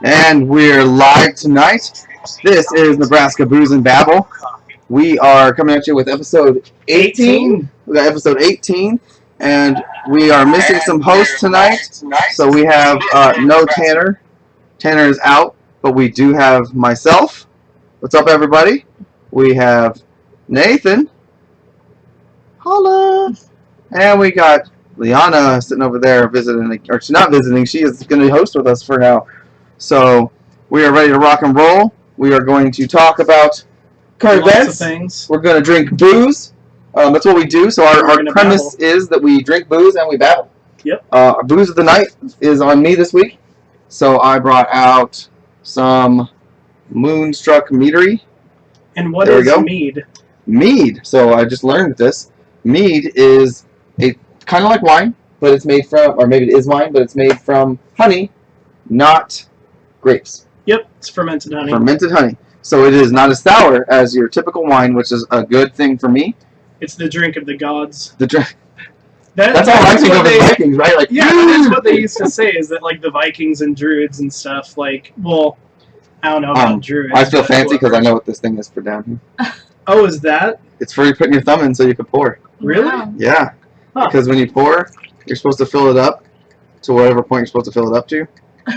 And we're live tonight. This is Nebraska Booze and Babel. We are coming at you with episode 18. We got episode 18, and we are missing some hosts tonight. So we have no Tanner. Tanner is out, but we do have myself. What's up, everybody? We have Nathan. Holla! And we got Liana sitting over there visiting, or she's not visiting, she is going to host with us for now. So we are ready to rock and roll. We are going to talk about current events. Things. We're going to drink booze. That's what we do. So our premise is that we drink booze and we babble. Yep. Our booze of the night is on me this week. So I brought out some Moonstruck Meadery. And what is mead? Mead. So I just learned this. Mead is a kind of like wine, but it's made from, or maybe it is wine, but it's made from honey, not grapes. Yep, it's fermented honey. Fermented honey. So it is not as sour as your typical wine, which is a good thing for me. It's the drink of the gods. The drink. That's all I think of the Vikings, right? Like, yeah, that's what they used to say, is that like the Vikings and Druids and stuff, like, well, I don't know about Druids. I feel fancy because I know what this thing is for down here. Oh, is that? It's for you putting your thumb in so you can pour. Really? Wow. Yeah. Huh. Because when you pour, you're supposed to fill it up to whatever point you're supposed to fill it up to.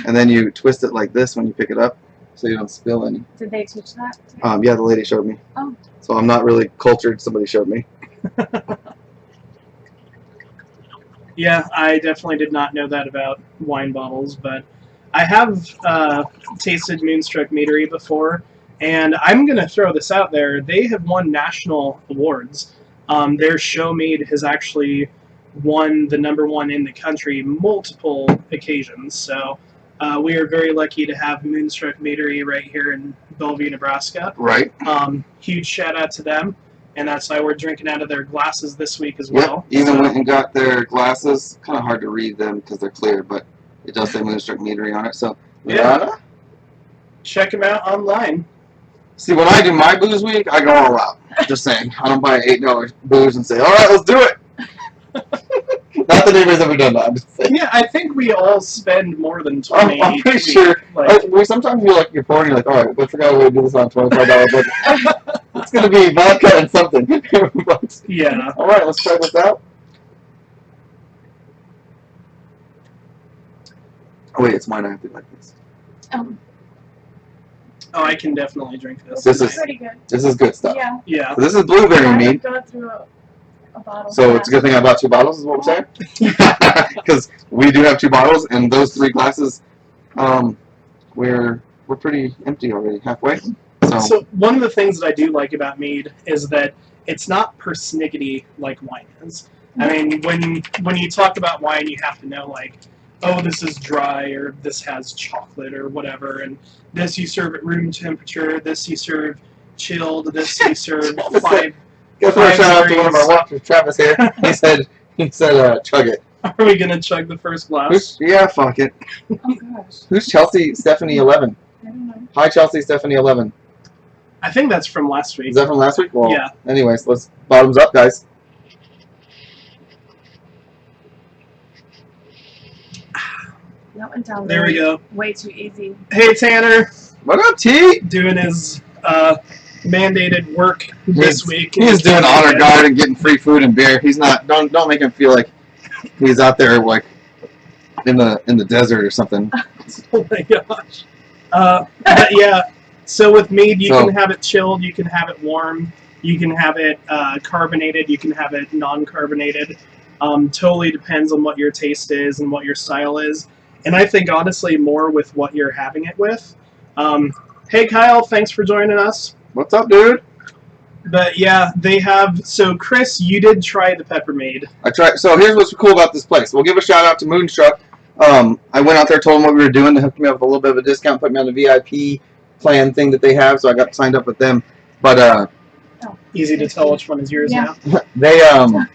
And then you twist it like this when you pick it up so you don't spill any. Did they teach that? Yeah, the lady showed me. Oh. So I'm not really cultured. Somebody showed me. Yeah, I definitely did not know that about wine bottles, but I have tasted Moonstruck Meadery before, and I'm going to throw this out there. They have won national awards. Their show mead has actually won the #1 in the country multiple occasions, so we are very lucky to have Moonstruck Meadery right here in Bellevue, Nebraska. Right. Huge shout out to them. And that's why we're drinking out of their glasses this week as well. Yep, even went and got their glasses. Kind of hard to read them because they're clear, but it does say Moonstruck Meadery on it. So, yeah. Check them out online. See, when I do my booze week, I go all out. Just saying. I don't buy $8 booze and say, all right, let's do it. Not that anybody's ever done that. I'm just saying. Yeah, I think we all spend more than 20. I'm pretty sure. Like, sometimes you're pouring, you're like, all right, let's figure out a way to do this on a $25 budget. It's going to be vodka and something. Yeah. All right, let's try this out. Oh, wait, it's mine. I have to like this. Oh, I can definitely drink this. This is pretty good. This is good stuff. Yeah. Yeah. So this is blueberry I mead. go through a bottle. So it's a good thing I bought 2 bottles, is what we're saying? Because we do have 2 bottles, and those 3 glasses, we're pretty empty already, halfway. So one of the things that I do like about mead is that it's not persnickety like wine is. I mean, when you talk about wine, you have to know, like, oh, this is dry, or this has chocolate, or whatever, and this you serve at room temperature, this you serve chilled, this you serve five. Guess what? Shout out to one of our watchers, Travis here. He said, chug it. Are we gonna chug the first glass? Yeah, fuck it. Oh gosh. Who's Chelsea Stephanie 11? I don't know. Hi, Chelsea Stephanie 11. I think that's from last week. Is that from last week? Well, yeah. Anyways, let's bottoms up, guys. That went down There we go. way too easy. Hey, Tanner. What up, T? Doing his mandated work this week. He's doing honor guard and getting free food and beer. He's not. Don't make him feel like he's out there like in the desert or something. Oh my gosh. But yeah. So with mead, you can have it chilled, you can have it warm, you can have it carbonated, you can have it non-carbonated. Totally depends on what your taste is and what your style is. And I think honestly more with what you're having it with. Hey Kyle, thanks for joining us. What's up, dude? But yeah, they have. So Chris, you did try the peppermade. I tried. So here's what's cool about this place. We'll give a shout out to Moonstruck. I went out there, told them what we were doing. They hooked me up with a little bit of a discount, put me on the VIP plan thing that they have. So I got signed up with them. But Easy to tell which one is yours now. they have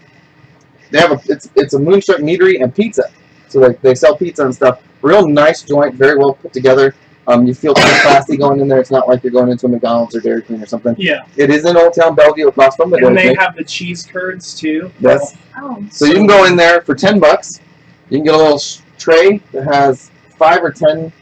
it's a Moonstruck Meadery and pizza. So like they sell pizza and stuff. Real nice joint, very well put together. You feel kind of classy going in there. It's not like you're going into a McDonald's or Dairy Queen or something. Yeah. It is in Old Town Bellevue across from the Dairy And they Queen. have the cheese curds too. Yes. Oh. So you can go in there for $10. You can get a little tray that has 5 or 10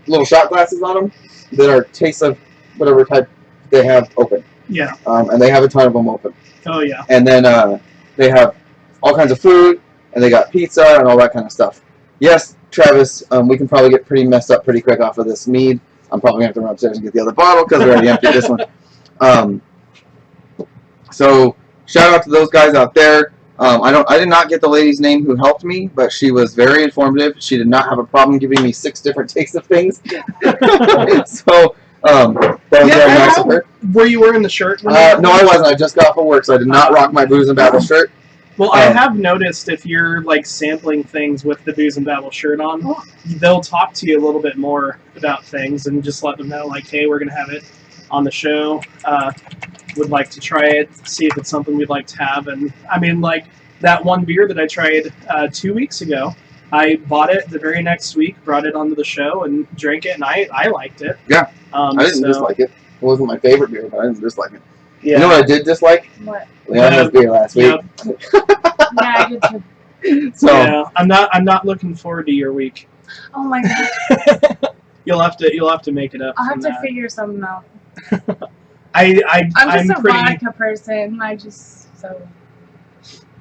little shot glasses on them that are tastes of whatever type they have open. Yeah. And they have a ton of them open. Oh yeah. And then they have all kinds of food, and they got pizza and all that kind of stuff. Yes, Travis, we can probably get pretty messed up pretty quick off of this mead. I'm probably gonna have to run upstairs and get the other bottle because we already emptied this one. So shout out to those guys out there. I did not get the lady's name who helped me, but she was very informative. She did not have a problem giving me 6 different tastes of things. So that was very nice of her. Were you wearing the shirt? No, I wasn't. I just got off of work, so I did not rock my Booze and Babble shirt. Well, I have noticed if you're like sampling things with the Booze and Babble shirt on, they'll talk to you a little bit more about things and just let them know, like, hey, we're gonna have it on the show. Would like to try it, see if it's something we'd like to have. And I mean, like that one beer that I tried 2 weeks ago, I bought it the very next week, brought it onto the show, and drank it, and I liked it. Yeah, I didn't dislike it. It wasn't my favorite beer, but I didn't dislike it. Yeah. You know what I did dislike? What? Liana's beer last week. Yeah, I did too. So yeah, I'm not looking forward to your week. Oh my god. You'll have to make it up. I'll have from to that. figure something out. I'm I'm just a pretty. vodka person. So.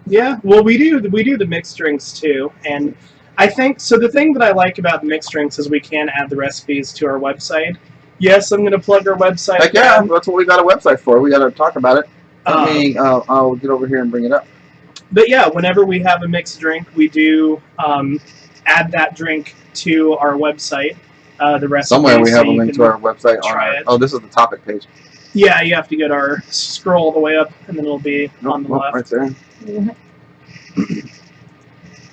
Yeah, well, we do the mixed drinks too, and I think so. The thing that I like about the mixed drinks is we can add the recipes to our website. Yes, I'm going to plug our website. heck yeah, that's what we got a website for. We got to talk about it. I'll get over here and bring it up. But yeah, whenever we have a mixed drink, we do add that drink to our website. The recipe. Somewhere we have a link to our website. Oh, this is the topic page. Yeah, you have to get scroll all the way up, and then it'll be on the left. Right there. And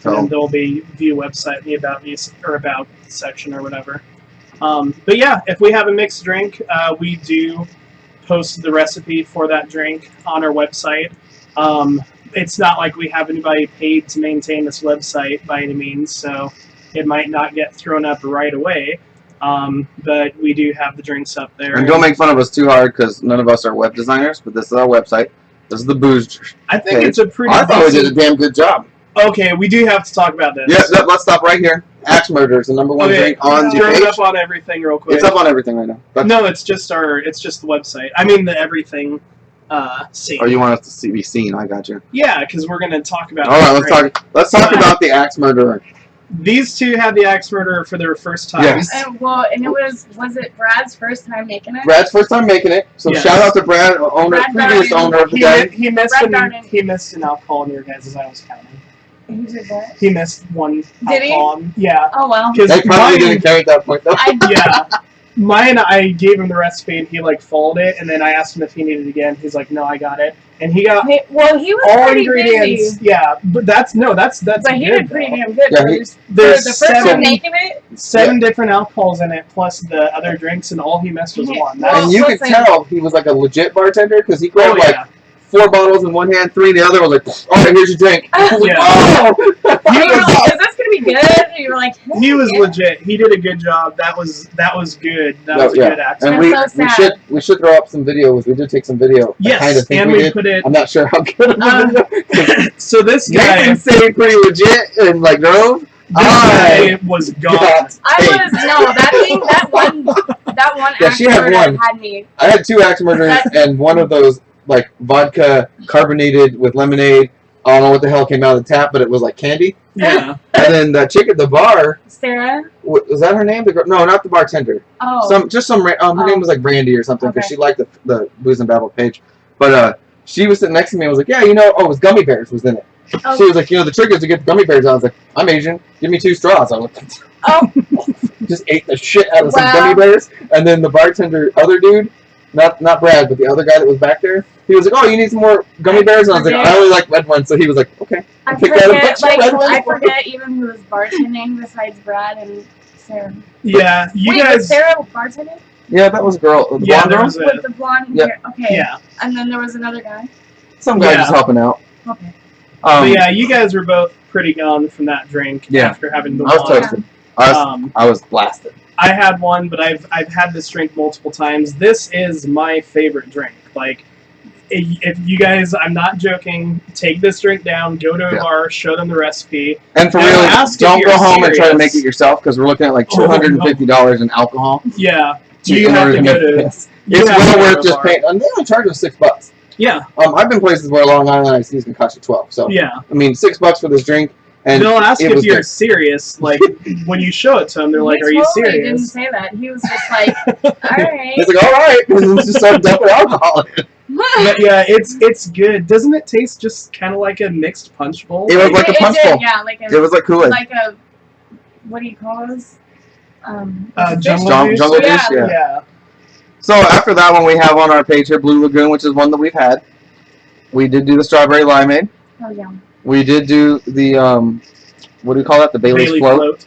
then there'll be view website, the about me or about section or whatever. But yeah, if we have a mixed drink, we do post the recipe for that drink on our website. It's not like we have anybody paid to maintain this website by any means, so it might not get thrown up right away. But we do have the drinks up there. And don't make fun of us too hard because none of us are web designers, but this is our website. This is the booze. I think it's a pretty. I thought we did a damn good job. Okay, we do have to talk about this. Yeah, let's stop right here. Axe Murder is the #1 drink on the Throw page. it up on everything real quick. It's up on everything right now. No, it's just the website. I mean the everything scene. Or you want us to be seen? I got you. Yeah, because we're gonna talk about. All right, let's talk about the Axe Murderer. These two had the Axe Murderer for their first time. Yes. And it was it Brad's first time making it? Brad's first time making it. So Yes. shout out to Brad, previous owner of the day. He missed an alcohol in your guys' I was counting. Who did what? He missed one Did he? alcohol. Yeah. Oh well. They probably didn't care at that point though. Yeah. Mine, I gave him the recipe and he like followed it, and then I asked him if he needed it again. He's like, no, I got it, and he got He was all pretty ingredients. busy. Yeah, but that's But he good, did pretty though. damn good. Yeah, There's for the first time seven making it. different alcohols in it, plus the other drinks, and all he missed was Yeah. one. Well, And you could listen. tell he was like a legit bartender because he grabbed Oh, like 4 bottles in one hand, 3 in the other. Was like, all right, here's your drink. I was like, Yeah. oh! You were like, is this gonna be good? And you were like, hey, He was yeah. legit. He did a good job. That was good. That was a Yeah. good accent. And That's so sad. we should throw up some videos. We did take some video. Yes, I kind of think and we we did. put it. I'm not sure how good of a video. So this guy, Nathan stayed pretty legit and like drove. guy was gone. That one Yeah, she had actor one. had me. I had 2 Axe Murderers and one of those like vodka carbonated with lemonade. I don't know what the hell came out of the tap, but it was like candy. Yeah. And then the chick at the bar, Sarah? was that her name? No, not the bartender. Oh. Her name was like Brandy or something because Okay. she liked the Booze and Babble page. But she was sitting next to me and was like, yeah, it was gummy bears was in it. Oh. She was like, the trick is to get the gummy bears. I was like, I'm Asian. Give me 2 straws. I was like, Oh. just ate the shit out of some Wow. gummy bears. And then the bartender, other dude, not Brad, but the other guy that was back there, he was like, oh, you need some more gummy bears? And I was like, I only like red ones. So he was like, okay. I Pick out a forget, bunch of like, red ones I for me. forget even who was bartending besides Brad and Sarah. Yeah. You Wait, guys. was Sarah bartending? Yeah, that was a girl. The Yeah, blonde there girl? was With the blonde Yeah. hair? Okay. Yeah. And then there was another guy? Some guy Yeah. just helping out. Okay. But yeah, you guys were both pretty gone from that drink Yeah. after having the I was one. toasted. Um, I was blasted. I had one, but I've had this drink multiple times. This is my favorite drink. Like, if you guys, I'm not joking, take this drink down, go to a Yeah. bar, show them the recipe. And for And real, ask if don't go you're home and try to serious. make it yourself because we're looking at like Oh, no. $250 in alcohol. Yeah, in you have order to make go to. this. you It's have to well go to worth a just bar. paying. And they only charge us $6. Yeah, I've been places where Long Island iced teas can cost you 12. So yeah. I mean, $6 for this drink, and They'll ask it if was you're good. serious. Like when you show it to them, they're like, He "Are you totally didn't serious?" say that. He was just like, alright. He's like, all right, and then just started dumping alcohol in. But yeah, it's good. Doesn't it taste just kind of like a mixed punch bowl? It was like a punch bowl. Yeah, like a, It was like Kool-Aid. like a, what do you call those? Jungle Juice? Jungle Yeah. Juice, yeah. Yeah. So after that one, we have on our page here Blue Lagoon, which is one that we've had. We did do the strawberry limeade. Oh yeah. We did do the what do you call that? The Bailey's float.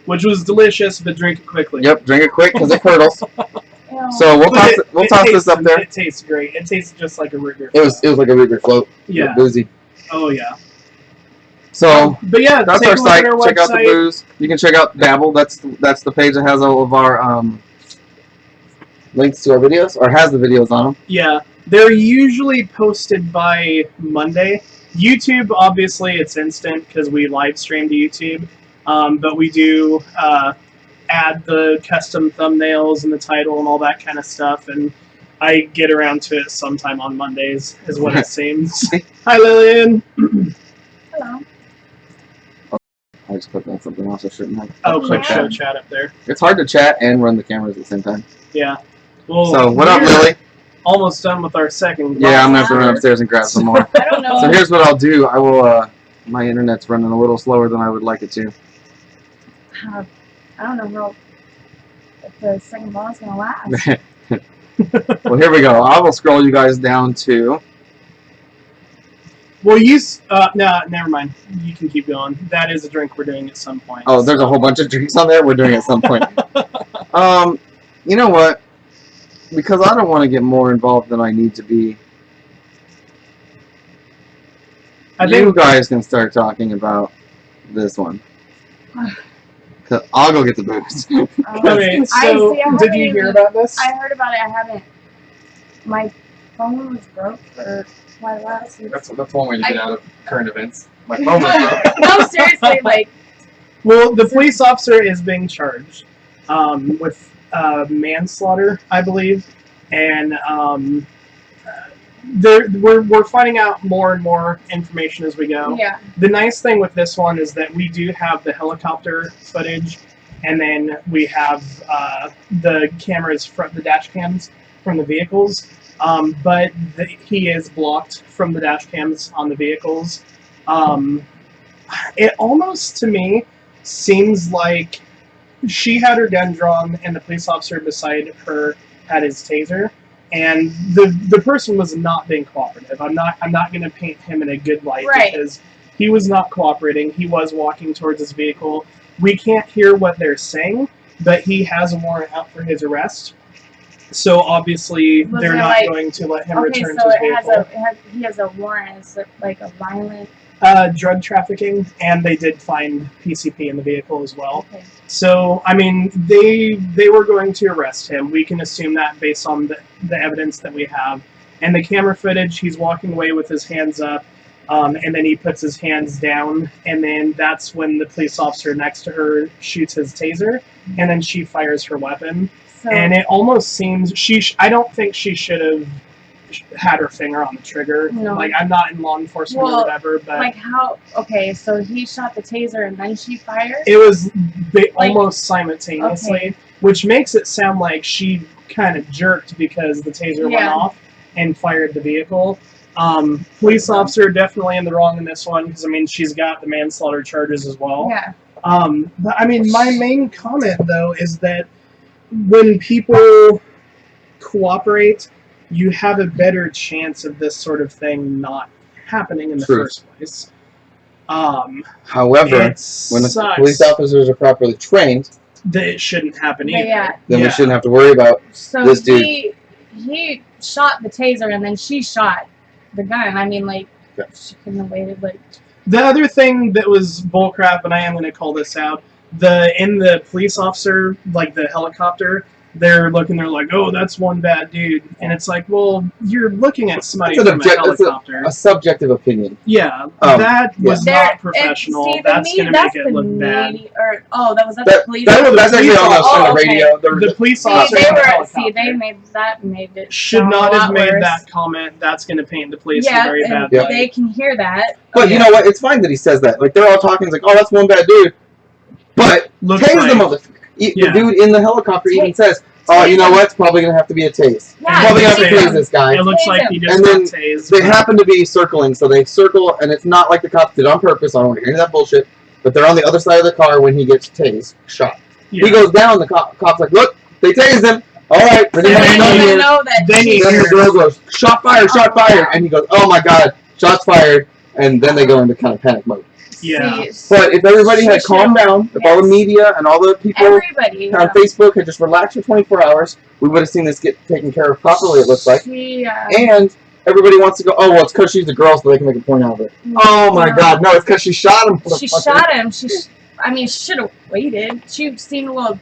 Which was delicious, but drink it quickly. Yep, drink it quick because it curdles. Ew. So we'll But toss this up there. It tastes great. It tastes just like a root beer. It was like a root beer float. Yeah. Boozy. Oh yeah. So But yeah, that's take our a look site. at our Check out the website. booze. You can check out Babel. That's the page that has all of our links to our videos, or has the videos on them. Yeah, they're usually posted by Monday. YouTube, obviously, it's instant because we live stream to YouTube. But we do add the custom thumbnails and the title and all that kind of stuff. And I get around to it sometime on Mondays, is what it seems. Hi, Lillian. Hello. I just clicked on something else I shouldn't have. Oh, click Yeah. show chat up there. It's hard to chat and run the cameras at the same time. Yeah. Well, So what up, we're Lily? Almost done with our second. Yeah, I'm gonna have to Wow. run upstairs and grab some more. I don't know. So here's what I'll do. I will. My internet's running a little slower than I would like it to. I don't know how if the second ball is gonna last. Well, here we go. I will scroll you guys down to. Well, no, never mind. You can keep going. That is a drink we're doing at some point. Oh, there's a whole bunch of drinks on there. We're doing at some point. You know what? Because I don't want to get more involved than I need to be. I You think guys can start talking about this one. 'Cause I'll go get the booze. Okay, so I did you haven't hear even- about this? I heard about it. I haven't. My phone was broke for quite a while. So That's one way to get out of current events. My phone was broke. no, seriously, like Well, the police officer is being charged with manslaughter, I believe, and we're finding out more and more information as we go. yeah. The nice thing with this one is that we do have the helicopter footage, and then we have the cameras from the dash cams from the vehicles. But he is blocked from the dash cams on the vehicles. It almost, to me, seems like she had her gun drawn, and the police officer beside her had his taser. And the person was not being cooperative. I'm not going to paint him in a good light Right. because he was not cooperating. He was walking towards his vehicle. We can't hear what they're saying, but he has a warrant out for his arrest. So obviously Was they're it not like- going to let him Okay, return so to his vehicle. he has a warrant. Is it like a violent? Drug trafficking, and they did find PCP in the vehicle as well. Okay. So, I mean, they were going to arrest him. We can assume that based on the evidence that we have. And the camera footage, he's walking away with his hands up, and then he puts his hands down, and then that's when the police officer next to her shoots his taser, and then she fires her weapon. So And it almost seems I don't think she should have had her finger on the trigger. No. Like, I'm not in law enforcement or Well, whatever, but like how? Okay, so he shot the taser and then she fired. it was Like- almost simultaneously, Okay. which makes it sound like she kind of jerked because the taser went Yeah. off and fired the vehicle. Police officer definitely in the wrong in this one because, I mean, she's got the manslaughter charges as well. Yeah. But, I mean, my main comment, though, is that when people cooperate, you have a better chance of this sort of thing not happening in the True. first place. However, It when the sucks police officers are properly trained, that it shouldn't happen Yeah, either. yeah. then we shouldn't have to worry about. So This dude- he shot the taser and then she shot the gun. I mean, like Yeah. she couldn't have waited. Like The other thing that was bullcrap, and I am going to call this out, in the police officer, like the helicopter, they're looking, they're like, oh, that's one bad dude. And it's like, well, you're looking at somebody It's from a helicopter. a subjective opinion. Yeah, that yeah. was not professional. That's going to make it look bad. The police. That's actually on the radio. The police officer They made it should not have made that comment. That's going to paint the police in a very bad light. They can hear that. But you know what? It's fine that he says that. Like, they're all talking, it's like, oh, that's one bad dude. But tase the motherfucker. The dude in the helicopter even says, oh, you know what? It's probably going to have to be a tase. Yeah, probably going to have to tase this guy. It looks like he just and then got tased. They happen to be circling, so they circle, and it's not like the cops did on purpose. I don't want to hear any of that bullshit. But they're on the other side of the car when he gets tased, shot. Yeah. He goes down, the cop's like, look, they tased him. All right. Then the girl goes, shot fired, and he goes, oh my god, shots fired. And then they go into kind of panic mode. Yeah. But if everybody had calmed down, if all the media and all the people on Facebook had just relaxed for 24 hours, we would have seen this get taken care of properly, it looks like. And everybody wants to go, oh, well, it's because she's a girl, so they can make a point out of it. Oh, my God. No, it's because she shot him. She shot him. She should have waited. She seemed a little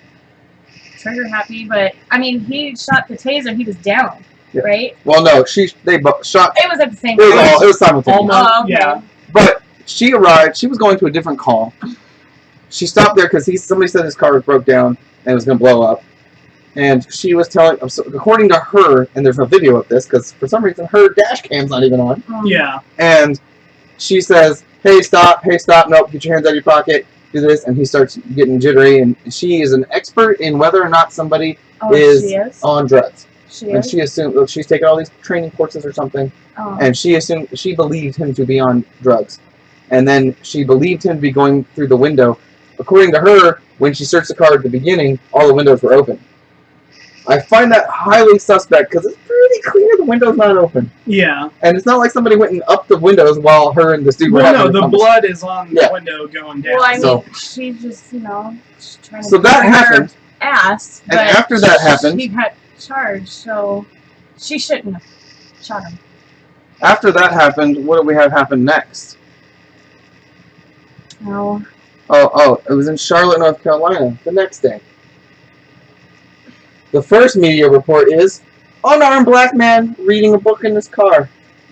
trigger happy, but, I mean, he shot the taser. He was down, right? Well, no, they both shot. It was at the same time. It was simultaneous. Oh, okay. Yeah. But she arrived. She was going to a different call. She stopped there because somebody said his car was broke down and it was going to blow up. And she was telling, according to her, and there's no video of this because for some reason her dash cam's not even on. Yeah. And she says, hey, stop, nope, get your hands out of your pocket, do this. And he starts getting jittery. And she is an expert in whether or not somebody is on drugs. She assumed she's taken all these training courses or something. And she believed him to be on drugs. And then she believed him to be going through the window. According to her, when she searched the car at the beginning, all the windows were open. I find that highly suspect because it's pretty clear the window's not open. Yeah. And it's not like somebody went up the windows while her and the dude were having the blood is on the window going down. Well, I mean, she's just, trying to so that happened. Ass. And after that happened, he got charged, so she shouldn't have shot him. After that happened, what do we have happen next? No. Oh, it was in Charlotte, North Carolina, the next day. The first media report is, unarmed black man reading a book in his car.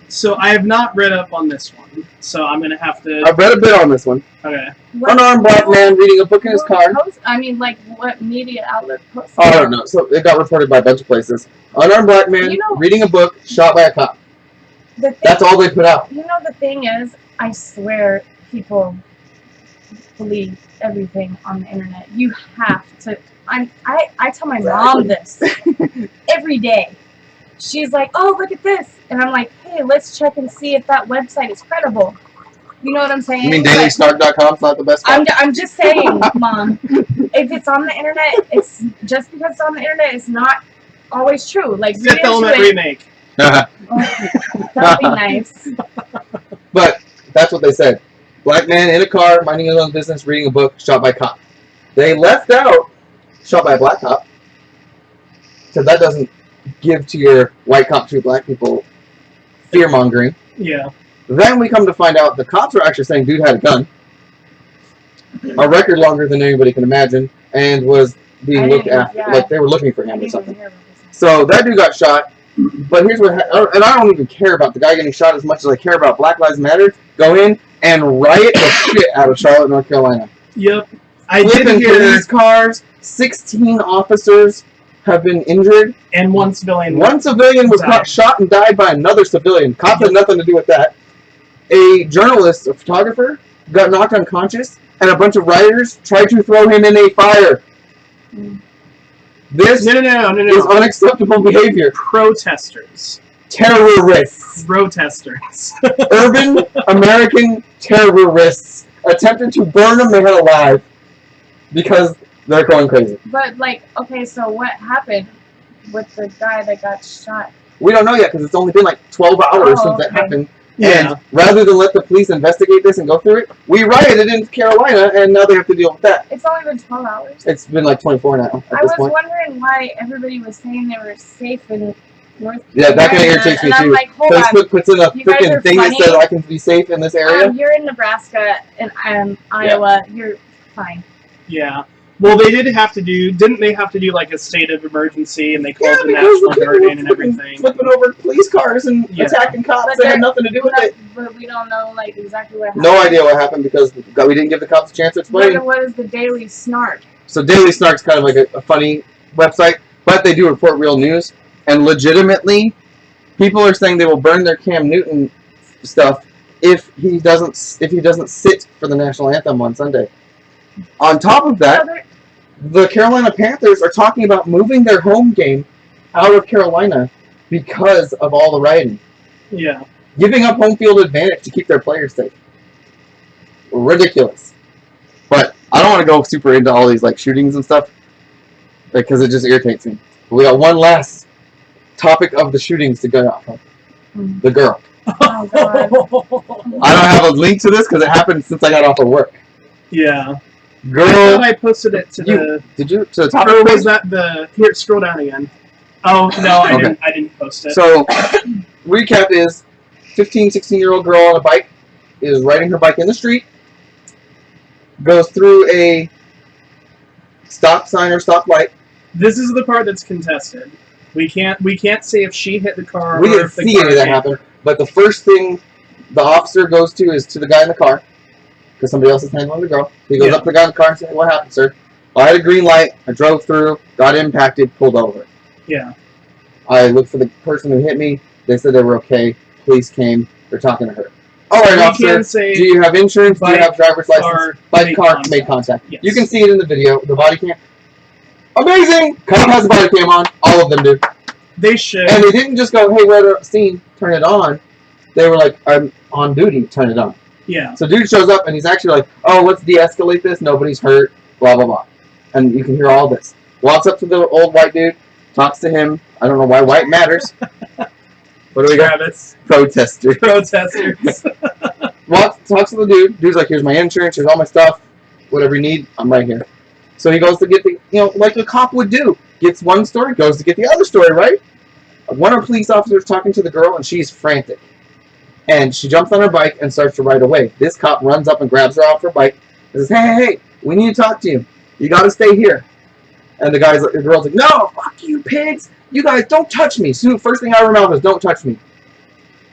So I have not read up on this one, so I'm going to have to... I've read a bit on this one. Okay. Unarmed black man reading a book in his car. What media outlet posted? Oh, I don't know. So it got reported by a bunch of places. Unarmed black man reading a book, shot by a cop. That's all they put out. You know, the thing is, I swear people believe everything on the internet. You have to... I tell my mom this every day. She's like, oh, look at this. And I'm like, hey, let's check and see if that website is credible. You know what I'm saying? You mean dailysnark.com's not the best? I'm just saying, Mom. If it's on the internet, it's just because it's on the internet, it's not always true. Like, Fifth Element remake. That'd be nice. But that's what they said. Black man in a car, minding his own business, reading a book, shot by cop. They left out shot by a black cop. So that doesn't give to your white cop shoot black people fear-mongering. Yeah. Then we come to find out the cops are actually saying dude had a gun. A record longer than anybody can imagine, and was being looked after, like they were looking for him or something. So that dude got shot. But here's what, and I don't even care about the guy getting shot as much as I care about Black Lives Matter. Go in and riot the shit out of Charlotte, North Carolina. Yep. I did hear police cars. 16 officers have been injured. And one civilian. One civilian was shot and died by another civilian. Cops had nothing to do with that. A journalist, a photographer, got knocked unconscious, and a bunch of rioters tried to throw him in a fire. This is unacceptable behavior. Protesters. Terrorists. Protesters. Urban American terrorists attempted to burn a man alive because they're going crazy. But, like, okay, so what happened with the guy that got shot? We don't know yet because it's only been like 12 hours since that happened. Yeah. And rather than let the police investigate this and go through it, we rioted in Carolina, and now they have to deal with that. It's only been 12 hours? It's been like 24 now. I was wondering why everybody was saying they were safe in North Carolina. Yeah, that kind of irritates me too. Like, Facebook puts in a freaking thing that says I can be safe in this area. You're in Nebraska and Iowa. You're fine. Yeah. Well, they didn't they have to do like a state of emergency, and they called the because National the Guard people in and were everything. flipping over police cars and Yeah. attacking cops But that had nothing to do with it. But we don't know like exactly what happened. No idea what happened because we didn't give the cops a chance to explain. What is the Daily Snark? So Daily Snark's kind of like a funny website, but they do report real news. And legitimately, people are saying they will burn their Cam Newton stuff if he doesn't sit for the national anthem on Sunday. On top of that, the Carolina Panthers are talking about moving their home game out of Carolina because of all the rioting. Yeah. Giving up home field advantage to keep their players safe. Ridiculous. But I don't want to go super into all these like shootings and stuff because it just irritates me. But we got one last topic of the shootings to go off of. The girl. Oh God. I don't have a link to this because it happened since I got off of work. Yeah. I Girl, thought I posted it to the. did you to the top? Or was that the? Here, scroll down again. Oh no, I Okay. didn't. I didn't post it. So, recap is 15, 16-year-old girl on a bike is riding her bike in the street, goes through a stop sign or stop light. This is the part that's contested. We can't say if she hit the car We or didn't if the see car any of that hit happen, but the first thing the officer goes to is to the guy in the car because somebody else is handling the girl. He goes Yeah. up to the guy in the car and says, "What happened, sir?" Well, I had a green light. I drove through, got impacted, pulled over. Yeah. I looked for the person who hit me. They said they were okay. Police came. They're talking to her. All right, We officer. can say Do you have insurance? Do you bike, have driver's license? car, Bike, made car, contact. made contact. Yes. You can see it in the video. The body cam. Amazing! Cop has a body cam on. All of them do. They should. And they didn't just go, "Hey, we're at a scene. Turn it on." They were like, "I'm on duty. Turn it on." Yeah. So dude shows up and he's actually like, "Oh, let's de-escalate this. Nobody's hurt. Blah blah blah." And you can hear all this. Walks up to the old white dude, talks to him. I don't know why white matters. What do we got? Travis. Protester. Protesters. Talks to the dude. Dude's like, "Here's my insurance. Here's all my stuff. Whatever you need, I'm right here." So he goes to get the, like a cop would do. Gets one story, goes to get the other story, right? One of the police officers talking to the girl, and she's frantic. And she jumps on her bike and starts to ride away. This cop runs up and grabs her off her bike and says, "Hey, we need to talk to you. You got to stay here." And the girl's like, "No, fuck you, pigs. You guys, don't touch me." So first thing out of her mouth is, "Don't touch me."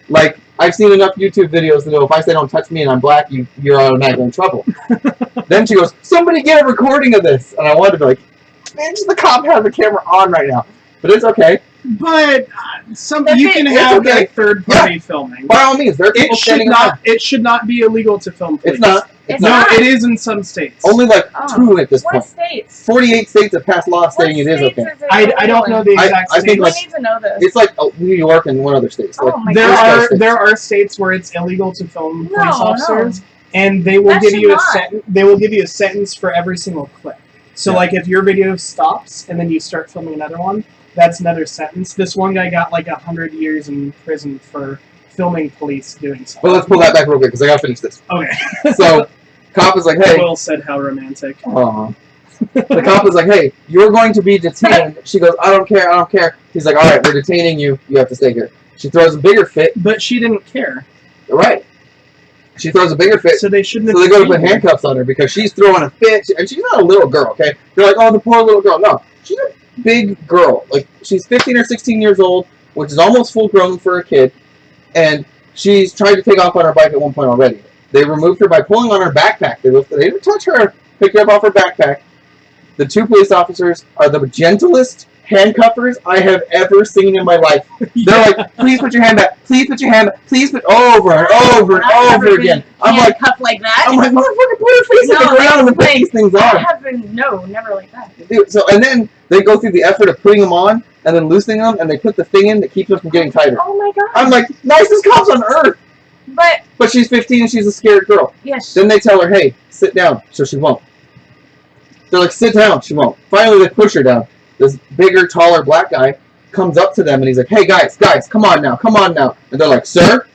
Like, I've seen enough YouTube videos to know if I say "don't touch me" and I'm black, you're automatically in trouble. Then she goes, "Somebody get a recording of this." And I wanted to be like, man, just the cop has the camera on right now. But it's okay. But That's you it. can It's have okay. like third-party filming. By all means, there are people standing around. It should not be illegal to film. It's Police. not. It's No, not. it is in some states. Only like Oh. 2 at this What point. states? 48 states have passed laws What saying it is states okay. is it I don't know the illegal in? exact I think, states. We like, need to know this. It's like New York and one other state. So, Oh like, my There East God. Coast are states. there are states where it's illegal to film No, police no. officers, and they will That give should you a not. They will give you a sentence for every single clip. So, Yeah. like, if your video stops and then you start filming another one, that's another sentence. This one guy got like 100 years in prison for filming police doing something. But let's pull that back real quick because I gotta finish this. Okay. So, cop is like, "Hey." Will said how romantic. Aw. The cop is like, "Hey, you're going to be detained." She goes, "I don't care. I don't care." He's like, "All right, we're detaining you. You have to stay here." She throws a bigger fit. But she didn't care. Right. She throws a bigger fit. So they shouldn't have So they go to put detained her. handcuffs on her because she's throwing a fit, and she's not a little girl, okay? They're like, "Oh, the poor little girl." No, she's a big girl. Like, she's 15 or 16 years old, which is almost full grown for a kid, and she's tried to take off on her bike at one point already. They removed her by pulling on her backpack. They didn't touch her, picked her up off her backpack. The 2 police officers are the gentlest handcuffers I have ever seen in my life. They're like, "Please put your hand back. Please put your hand back. Please put," over and over and I've never over been again. I'm like, handcuffed like that. "Motherfucker, put her face on the ground and put these things I on." haven't. No, never like that. Dude, so, and then they go through the effort of putting them on and then loosening them, and they put the thing in that keeps them from getting tighter. Oh my God. I'm like, nicest cops on earth. But But she's 15 and she's a scared girl. yes. Then they tell her, "Hey, sit down," so she won't. They're like, "Sit down," she won't. Finally, they push her down. This bigger, taller black guy comes up to them and he's like, "Hey, guys, come on now. And they're like, "Sir,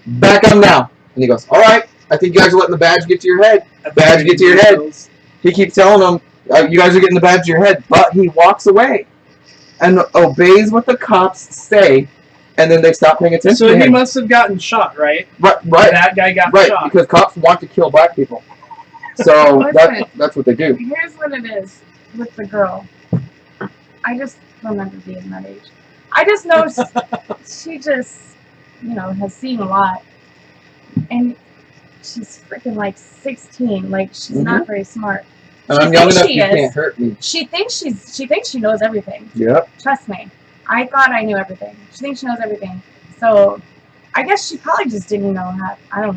back up now." And he goes, "All right, I think you guys are letting the badge get to your head." Badge get to your head. He keeps telling them, "You guys are getting the badge to your head," but he walks away and obeys what the cops say, and then they stop paying attention So to he him. must have gotten shot, right? Right, That guy got right, shot. because cops want to kill black people. So Listen. that's what they do. Here's what it is with the girl. I just remember being that age. I just know she just, has seen a lot. And she's freaking like 16. Like, she's not very smart. And I'm young enough, you can't hurt me. She thinks she knows everything. Yep. Trust me. I thought I knew everything. She thinks she knows everything. So I guess she probably just didn't know how to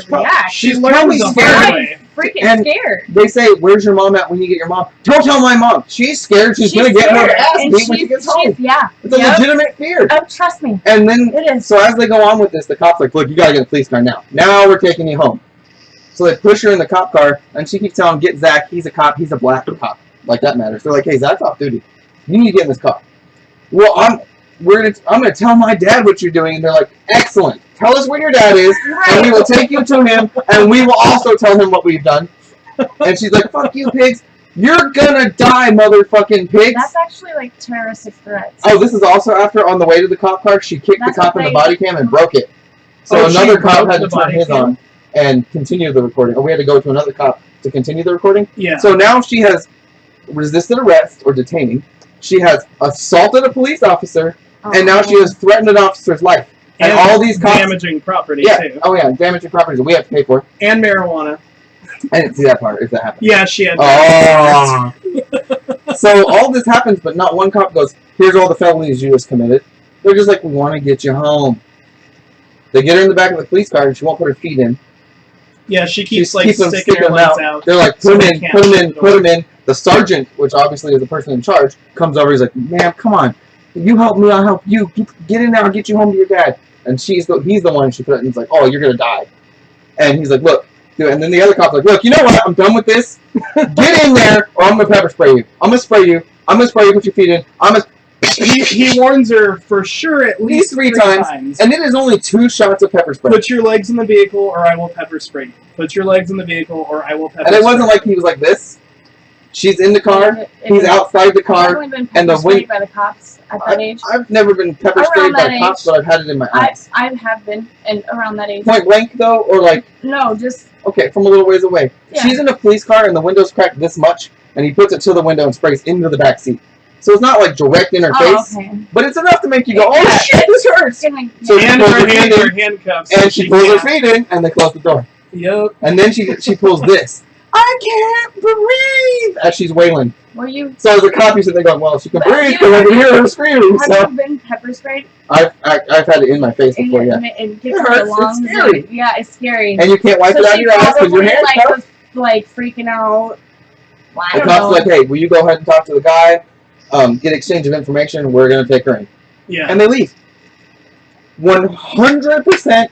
react. She learned the hard way. Freaking scared. They say, "Where's your mom at when you get your mom?" Don't tell my mom. She's scared. She's gonna get her ass beat when she gets home. Yeah. It's a legitimate fear. Oh, trust me. And then, it is. So as they go on with this, the cop's like, "Look, you gotta get a police car now. Now we're taking you home." So they push her in the cop car, and she keeps telling him, "Get Zach. He's a cop. He's a black cop. Like that matters." They're like, "Hey, Zach's off duty. You need to get in this car." Well, I'm gonna tell my dad what you're doing, and they're like, "Excellent. Tell us where your dad is, and we will take you to him, and we will also tell him what we've done." And she's like, "Fuck you, pigs. You're gonna die, motherfucking pigs." That's actually like terroristic threats. Oh, this is also after on the way to the cop car, she kicked the cop in the body cam and broke it. So another cop had to turn his on and continue the recording. Or we had to go to another cop to continue the recording. Yeah. So now she has resisted arrest or detaining. She has assaulted a police officer, and now she has threatened an officer's life. And all these cops damaging property too. Oh yeah, damaging property that we have to pay for. And marijuana. I didn't see that part. If that happened. Yeah, she had. Oh. So all this happens, but not one cop goes, "Here's all the felonies you just committed." They're just like, "We want to get you home." They get her in the back of the police car, and she won't put her feet in. Yeah, she keeps sticking her legs out. They're like, "Put him in." The sergeant, which obviously is the person in charge, comes over. He's like, "Ma'am, come on. You help me, I'll help you. Get in there, I'll get you home to your dad." And he's the one she put it, and he's like, "Oh, you're gonna die." And he's like, "Look," and then the other cop's like, "Look, you know what? I'm done with this. Get in there, or I'm gonna pepper spray you. I'm gonna spray you. Put your feet in. He warns her for sure at least three times. And it is only 2 shots of pepper spray. Put your legs in the vehicle, or I will pepper spray you. Put your legs in the vehicle, or I will pepper spray you. And it wasn't like he was like this. She's in the car. He's outside the car. And the wind by the cops at that age. I've never been pepper sprayed by cops, but I've had it in my eyes. I have been, and around that age. Point blank though, or like? No, just. Okay, from a little ways away. Yeah. She's in a police car, and the window's cracked this much, and he puts it to the window and sprays into the back seat. So it's not like direct in her face, but it's enough to make you go, "Oh shit, this hurts!" So and her handcuffs, and she pulls her feet in, and they close the door. Yep. And then she pulls this. "I can't breathe," as she's wailing. Were you? So as a cop, you sit there going, "Well, she can breathe because I can hear her screaming." Have you been pepper sprayed? I've had it in my face before, yeah. It gets in the lungs. It's scary. Yeah, it's scary. And you can't wipe it out of your ass because your hair's tough. Like freaking out. Well, the cop's like, "Hey, will you go ahead and talk to the guy? Get exchange of information. We're gonna take her in." Yeah. And they leave. 100%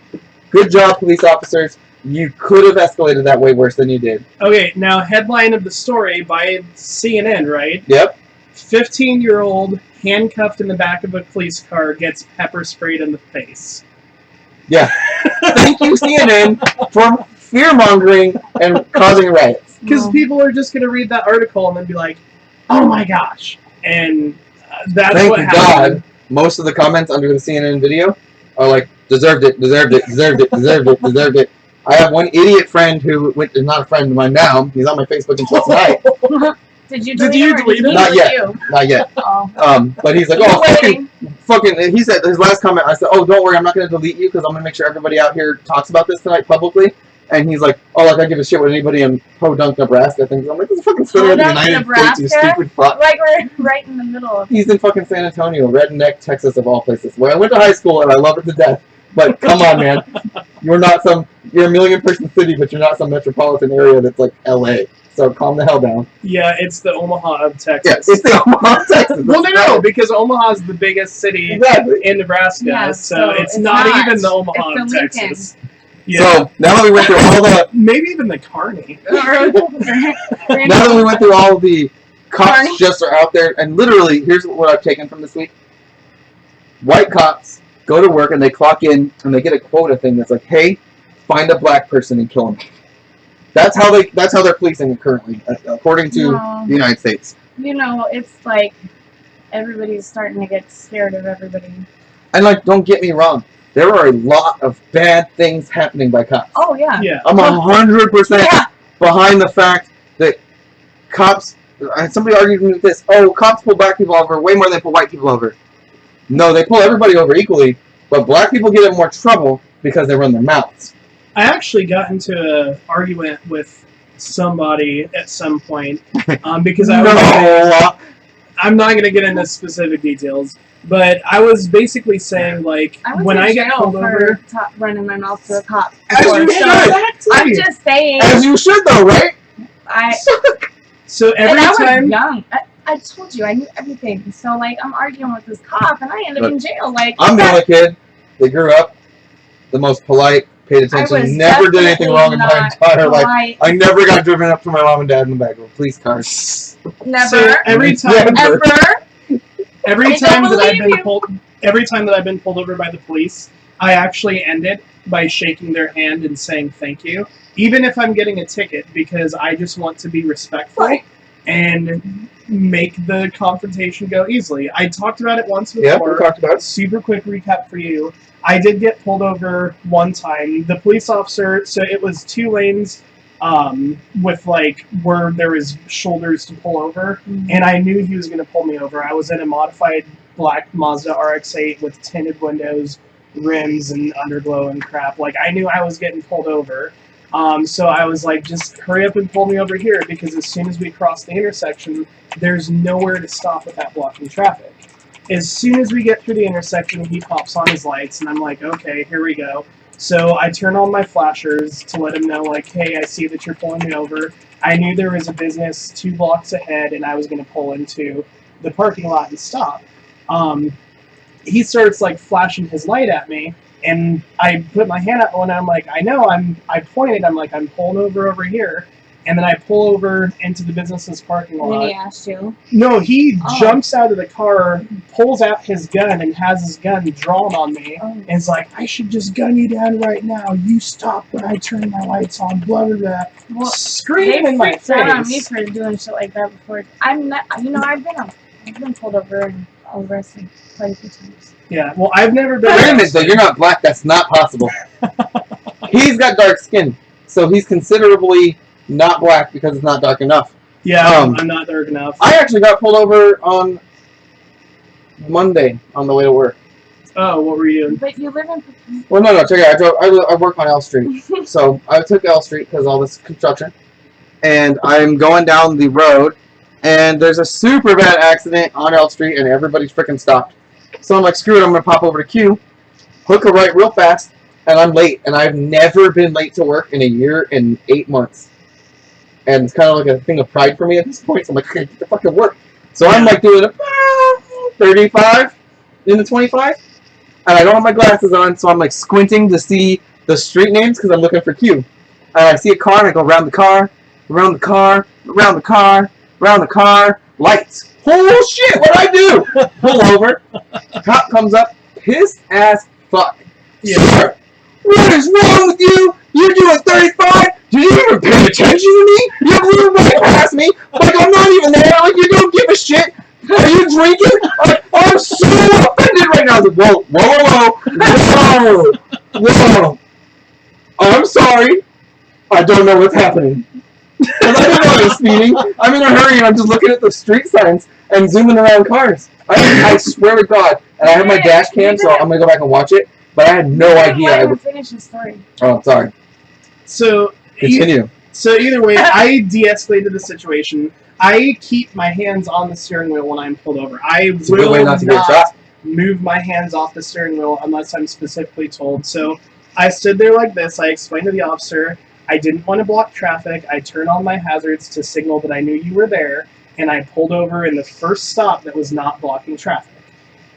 good job, police officers. You could have escalated that way worse than you did. Okay, now headline of the story by CNN, right? Yep. 15-year-old handcuffed in the back of a police car gets pepper sprayed in the face. Yeah. Thank you, CNN, for fear-mongering and causing riots. Because people are just going to read that article and then be like, "Oh my gosh." And that's Thank what God. happened. Most of the comments under the CNN video are like, "Deserved it, deserved it, deserved it, deserved it, deserved it." I have one idiot friend who is not a friend of mine now. He's on my Facebook until tonight. Did you delete him? Not yet. Not yet. Oh. But he's like, "Oh, fucking." He said his last comment. I said, "Oh, don't worry, I'm not going to delete you because I'm going to make sure everybody out here talks about this tonight publicly." And he's like, "Oh, like I give a shit what anybody in Podunk, Nebraska thinks." I'm like, "This is fucking state of the United States, you stupid fuck." Like we're right in the middle of. He's in fucking San Antonio, Redneck, Texas, of all places, where I went to high school and I love it to death. But come on, man, you're a 1,000,000-person city, but you're not some metropolitan area that's like LA. So calm the hell down. Yeah, it's the Omaha of Texas. Yeah, it's the Omaha of Texas. Well, no, because Omaha is the biggest city in Nebraska, Yeah, so it's not even the Omaha of Texas. Yeah. So now that we went through all the, maybe even the Kearney. now that we went through all the cops just are out there, and literally, here's what I've taken from this week: white cops go to work and they clock in and they get a quota thing that's like, "Hey, find a black person and kill him." That's how they're policing it currently, according to the United States. It's like everybody's starting to get scared of everybody. And like, don't get me wrong, there are a lot of bad things happening by cops. Oh yeah. Yeah. I'm 100%. Yeah. behind the fact that cops. Somebody argued with this. Oh, cops pull black people over way more than they pull white people over. No, they pull everybody over equally, but black people get in more trouble because they run their mouths. I actually got into an argument with somebody at some point because I'm not going to get into specific details, but I was basically saying, like, when I get pulled over, running my mouth to a cop. As you should. I'm just saying. As you should, though, right? So every and I time. was young. I told you I knew everything. So like I'm arguing with this cop and I end up in jail. Like I'm the only kid that grew up the most polite, paid attention, never did anything wrong in my entire life. I never got driven up to my mom and dad in the back of a police car. Never. So every time Every time that I've been pulled over by the police, I actually end it by shaking their hand and saying thank you, even if I'm getting a ticket, because I just want to be respectful and make the confrontation go easily. I talked about it once before. Yeah, we talked about it. Super quick recap for you. I did get pulled over one time. The police officer, so it was 2 lanes with like where there was shoulders to pull over, and I knew he was going to pull me over. I was in a modified black Mazda RX-8 with tinted windows, rims, and underglow and crap. Like, I knew I was getting pulled over. So I was like, just hurry up and pull me over here, because as soon as we cross the intersection, there's nowhere to stop without blocking traffic. As soon as we get through the intersection, he pops on his lights, and I'm like, okay, here we go. So I turn on my flashers to let him know, like, hey, I see that you're pulling me over. I knew there was a business 2 blocks ahead, and I was going to pull into the parking lot and stop. He starts, like, flashing his light at me, and I put my hand up, and I'm like, I pointed, I'm like, I'm pulling over here. And then I pull over into the business's parking lot. And he asked you? No, he jumps out of the car, pulls out his gun, and has his gun drawn on me. And is like, I should just gun you down right now. You stop when I turn my lights on, blah, blah, blah. Well, screaming in my face. They freaked out on me for doing shit like that before. I've been pulled over and arrested quite a few times. Yeah, well, I've never been... Wait a minute, though. You're not black. That's not possible. He's got dark skin, so he's considerably not black because it's not dark enough. Yeah, I'm not dark enough. I actually got pulled over on Monday on the way to work. Oh, what were you doing? But you live in... Well, no, check it out. I work on L Street. So I took L Street because of all this construction. And I'm going down the road, and there's a super bad accident on L Street, and everybody's freaking stopped. So I'm like, screw it, I'm going to pop over to Q, hook a right real fast, and I'm late. And I've never been late to work in a year and 8 months. And it's kind of like a thing of pride for me at this point. So I'm like, okay, get the fucking work. So I'm like doing 35 in the 25. And I don't have my glasses on, so I'm like squinting to see the street names because I'm looking for Q. And I see a car, and I go around the car, around the car, around the car, around the car, lights. Oh shit, what'd I do? Pull over. Cop comes up, pissed ass fuck. Yeah. Sir, what is wrong with you? You're doing 35? Did you even pay attention to me? You blew right past me. Like, I'm not even there. Like, you don't give a shit. Are you drinking? I'm so offended right now. I was like, whoa. I'm sorry. I don't know what's happening. Because I didn't know I was speeding. I'm in a hurry, and I'm just looking at the street signs and zooming around cars. I swear to God. And I have my dash cam, so I'm going to go back and watch it. But I had no idea. I would finish the story. Oh, sorry. So continue. So either way, I de-escalated the situation. I keep my hands on the steering wheel when I'm pulled over. I will not move my hands off the steering wheel unless I'm specifically told. So I stood there like this. I explained to the officer I didn't want to block traffic. I turned on my hazards to signal that I knew you were there, and I pulled over in the first stop that was not blocking traffic.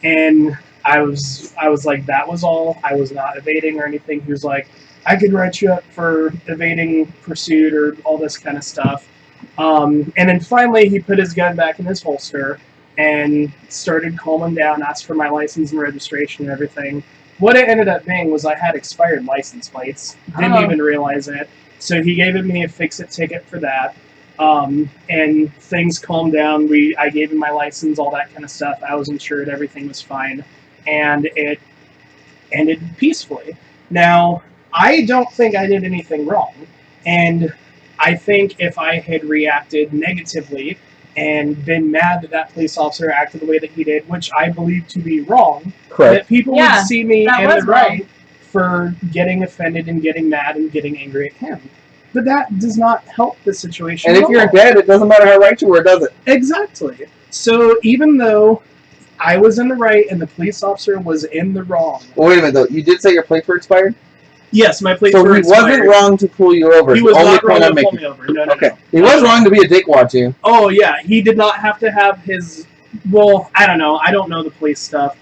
And I was like, that was all. I was not evading or anything. He was like, I could write you up for evading pursuit or all this kind of stuff. And then finally he put his gun back in his holster and started calming down, asked for my license and registration and everything. What it ended up being was I had expired license plates. Didn't even realize it. So he gave me a fix-it ticket for that. And things calmed down. I gave him my license, all that kind of stuff. I was insured. Everything was fine. And it ended peacefully. Now, I don't think I did anything wrong. And I think if I had reacted negatively and been mad that that police officer acted the way that he did, which I believe to be wrong, Correct. that people Yeah, would see me that in the was right wrong. for getting offended and getting mad and getting angry at him. But that does not help the situation. And at if you're all. dead, it doesn't matter how right you were, does it? Exactly. So even though I was in the right and the police officer was in the wrong. Well, wait a minute, though. You did say your plates were expired? Yes, my plates So were he expired. wasn't wrong to pull you over. He was Only not wrong point to I'm pull making. me over. No, Okay. no. He was wrong to be a dick watch you. Oh, yeah. He did not have to have his... Well, I don't know. I don't know the police stuff.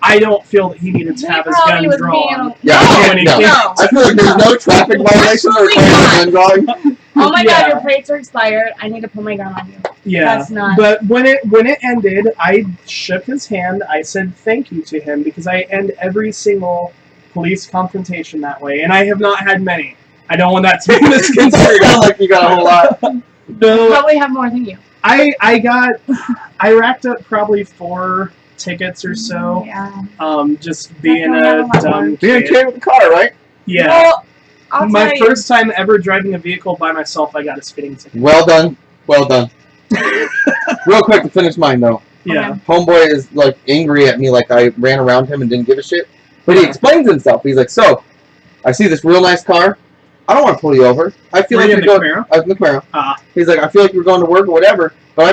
I don't feel that he needed to He have his probably gun was drawn. Yeah, no, when he no. came- no. I feel like there's no traffic violation that Absolutely requires a gun drawing. Oh my Yeah. god, your plates are expired. I need to pull my gun on you. Yeah. That's not. But when it ended, I shook his hand. I said thank you to him because I end every single police confrontation that way, and I have not had many. I don't want that to be It doesn't misconstrued. sound like you got a whole lot. No, Probably have more than you. I racked up probably 4 tickets or so. Yeah. Just being Definitely have a a lot dumb more. Being a kid. kid with the car, right? Yeah. Well, I'll My tell you. first time ever driving a vehicle by myself, I got a speeding ticket. Well done. Well done. Real quick to finish mine, though. Yeah. Homeboy is, like, angry at me like I ran around him and didn't give a shit. But he explains himself. He's like, so, I see this real nice car. I don't want to pull you over. I feel Were like you in you're the going... Camaro? The Camaro. Ah. He's like, I feel like you're going to work or whatever, but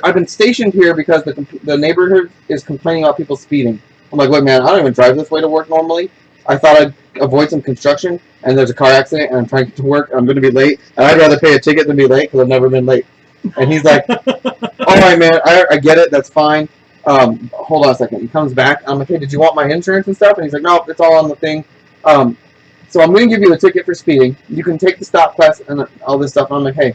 I've been stationed here because the neighborhood is complaining about people speeding. I'm like, look, man, I don't even drive this way to work normally. I thought I'd avoid some construction, and there's a car accident, and I'm trying to get to work, and I'm going to be late, and I'd rather pay a ticket than be late because I've never been late. And he's like, all right, man, I get it, that's fine. Hold on a second. He comes back. I'm like, hey, did you want my insurance and stuff? And he's like, no, it's all on the thing. So I'm going to give you a ticket for speeding. You can take the stop class and all this stuff. And I'm like, hey,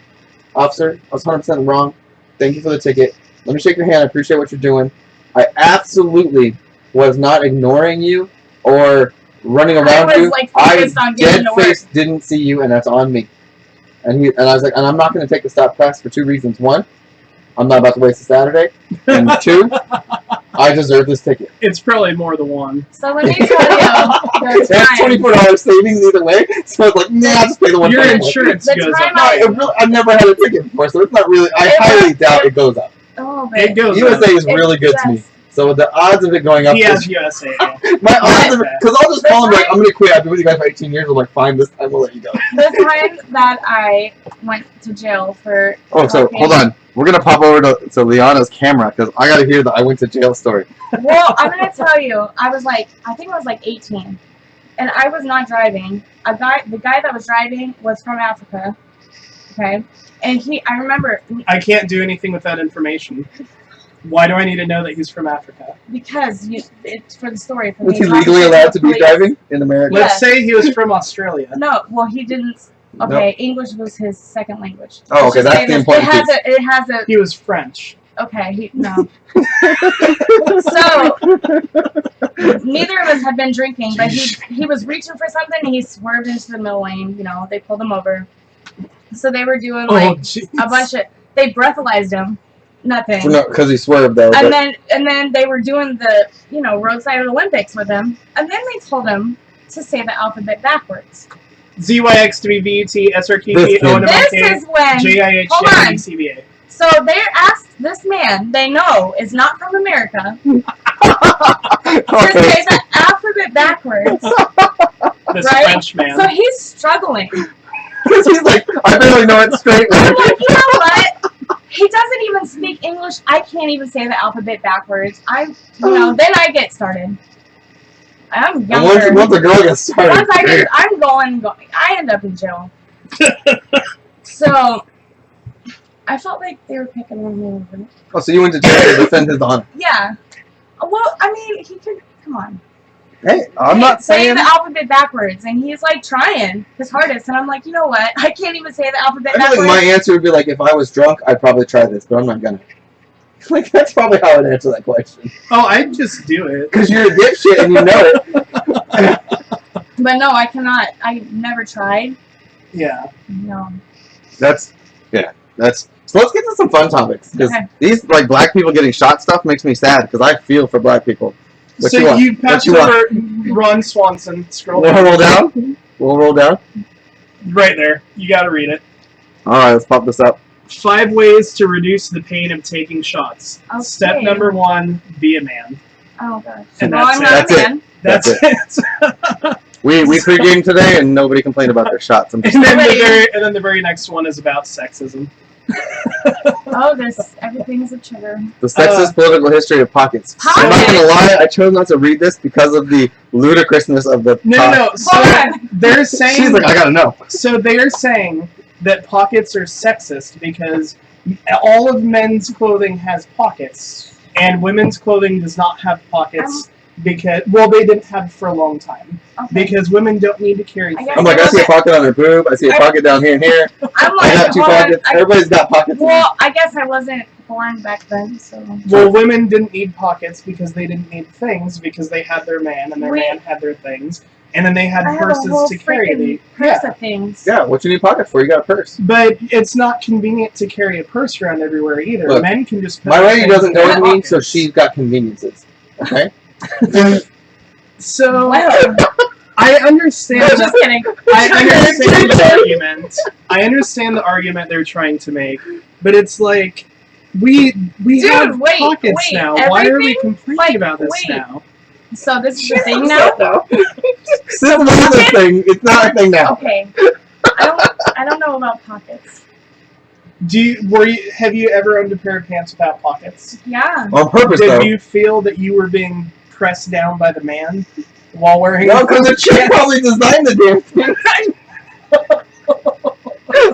officer, I was 100% wrong. Thank you for the ticket. Let me shake your hand. I appreciate what you're doing. I absolutely was not ignoring you or running around I was you. like focused on getting to work. Dead-faced didn't see you, and that's on me. And I was like, and I'm not going to take the stop class for 2 reasons. 1, I'm not about to waste a Saturday. And 2, I deserve this ticket. It's probably more the one. So let me tell you, there's That's times. $24 savings either way. So I was like, nah, I'll just pay the one. Your time. insurance The goes time up. I've never had a ticket before, so it's not really. I highly doubt it goes up. Oh, but It goes USA up. is really good to me, yes. so the odds of it going up. He is, has USA. Yeah. my odds of it, because I'll just call him like, Right. I'm gonna quit. I've been with you guys for 18 years. I'm like, fine, this time we'll let you go. The time that I went to jail for. Oh, so hold on. We're gonna pop over to Liana's camera because I gotta hear the I went to jail story. Well, I'm gonna tell you, I think I was like 18, and I was not driving. The guy that was driving was from Africa. Okay, and I remember I can't do anything with that information. Why do I need to know that he's from Africa? because it's for the story. For Was me he talking legally to allowed to the be police. driving in America? Yeah. Let's say he was from Australia. No, well, he didn't. Okay, English was his second language. Oh, okay, Let's just that's say the this. important piece. It has a. He was French. Okay, no. So neither of us had been drinking, but he was reaching for something and he swerved into the middle lane. You know, they pulled him over. So they were doing like jeez. a bunch of. They breathalyzed him. Nothing. No, because he swerved though. And but- then they were doing the roadside Olympics with him, and then they told him to say the alphabet backwards. ZYX to be VET, SRQP, This This is when JIH, hold on. CBA. so they asked this man they know is not from America to okay. say the alphabet backwards. This Right? French man. So he's struggling. Because he's like, I barely know it straight. I'm like, you know what? He doesn't even speak English. I can't even say the alphabet backwards. Then I get started. I'm And younger. once a girl gets started, Once I'm going. I end up in jail. So I felt like they were picking on me over. oh, so you went to jail to defend his honor. Yeah. Well, I mean, he could. Come on. Hey, I'm not say saying. the alphabet backwards, and he's like trying his hardest, and I'm like, you know what? I can't even say the alphabet I feel backwards. like my answer would be like, if I was drunk, I'd probably try this, but I'm not gonna. Like, that's probably how I'd answer that question. Oh, I'd just do it. Because you're a dipshit and you know it. But no, I cannot. I never tried. Yeah. No. That's. So let's get to some fun topics. Because Okay. these, like, black people getting shot stuff makes me sad, because I feel for black people. What So you want? you What passed you want? over Ron Swanson. Scroll We'll down. roll down? We'll roll down? Right there. You gotta read it. All right, let's pop this up. 5 ways to reduce the pain of taking shots. Okay. Step number 1: be a man. Oh gosh. And well, I'm that's not it. a man. That's it. We pregame today, and nobody complained about their shots. I'm just and Nobody. then the very next one is about sexism. Oh, everything's a trigger. the sexist political history of pockets. I'm not gonna lie, I chose not to read this because of the ludicrousness of the. No. So Hold on. they're saying. She's like, I gotta know. So they are saying that pockets are sexist because all of men's clothing has pockets, and women's clothing does not have pockets because they didn't have for a long time. Okay. Because women don't need to carry things. I'm like, I see a pocket on her boob. I see a pocket down here and here. I'm I like, got 2 hold on, pockets. Everybody's got pockets. well, I guess I wasn't born back then, so. Well, women didn't need pockets because they didn't need things because they had their man and their man had their things, and then they had I have a purses whole to carry the purse of things. Yeah, what you need pockets for? You got a purse. But it's not convenient to carry a purse around everywhere either. Look, Men can just put My lady things doesn't in know their me, pockets. so she's got conveniences. Okay. So Well, I understand. just kidding. I understand the argument. I understand the argument they're trying to make, but it's like we Dude, have wait, pockets wait, now. Why are we everything? complaining Like, about this wait. now? So this is the thing now? This is a thing. It's not a thing now. Okay. I don't know about pockets. Have you ever owned a pair of pants without pockets? Yeah. On purpose, though. Did you feel that you were being pressed down by the man while wearing? No, because the chick probably designed the damn thing.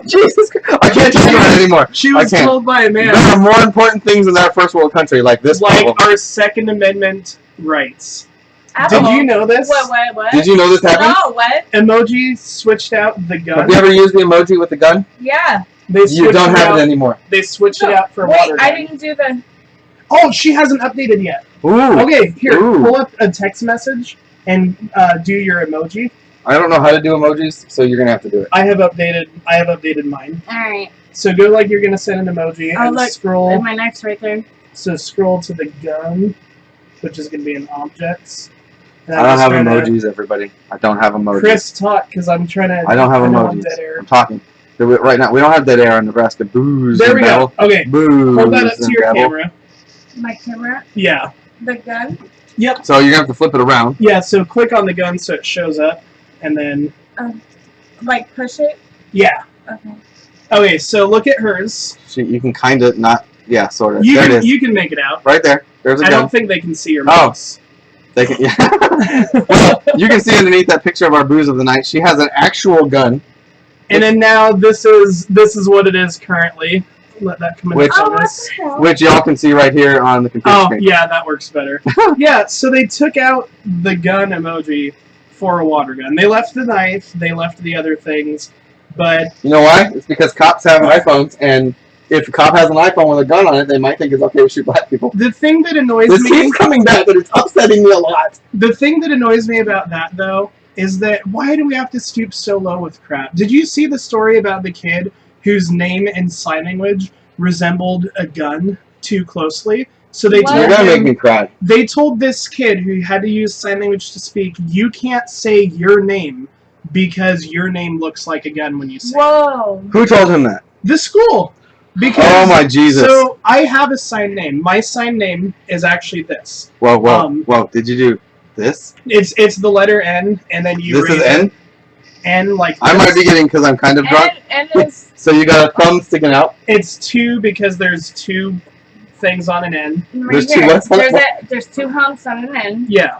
Jesus Christ. I can't talk about it anymore. She was I can't. told by a man, There are more important things in that first world country, like this like problem. our Second Amendment rights. Apple. Did you know this? What? Did you know this happened? No, what? Emoji switched out the gun. Have you ever used the emoji with the gun? Yeah. They You switched don't have out, it anymore. They switched it No, out for a wait, water gun. I didn't do the... Oh, she hasn't updated yet. Ooh. Okay, here, Ooh. pull up a text message and do your emoji. I don't know how to do emojis, so you're gonna have to do it. I have updated mine. Alright. So go like you're gonna send an emoji Oh, and look. scroll. My knife's right there. So scroll to the gun, which is gonna be in objects. And I I'm don't just have trying to- emojis, everybody. I don't have emojis. Chris, talk, because I'm trying to. I don't have emojis. emojis. I'm talking. Right now, we don't have dead air on Nebraska. Booze There and we go. babble. Okay, Booze hold that up to and your babble. camera. My camera. Yeah. The gun. Yep. So you're gonna have to flip it around. Yeah. So click on the gun so it shows up, and then Like push it. yeah. Okay. Okay. So look at hers. So you can kind of not. Yeah, sort of. You There can, it is. you can make it out. Right there. There's a I gun. don't think they can see your Oh. mouse. They can, yeah. Well, you can see underneath that picture of our booze of the night. She has an actual gun. And then now this is what it is currently. Let that come in. Which- Oh, what focus. the hell? Which y'all can see right here on the computer Oh, screen. yeah, that works better. Yeah, so they took out the gun emoji for a water gun. They left the knife, they left the other things, but You know why? It's because cops have iPhones, and if a cop has an iPhone with a gun on it, they might think it's okay to shoot black people. the thing that annoys This me, keeps coming back, but it's upsetting me a lot. the thing that annoys me about that though is that why do we have to stoop so low with crap? Did you see the story about the kid whose name in sign language resembled a gun too closely? So they What? You're told gonna make him, me cry. they told this kid who had to use sign language to speak, you can't say your name because your name looks like a gun when you say it. Whoa. Who told him that? The school. Because Oh my Jesus. So I have a sign name. My sign name is actually this. Whoa. Did you do this? It's the letter N, and then you This raise is N? it. N like I this. might be getting because I'm kind of drunk. And it's So you got a thumb sticking out. It's 2 because there's 2 things on an N. right There's two here. what? There's 2 humps on an end. Yeah.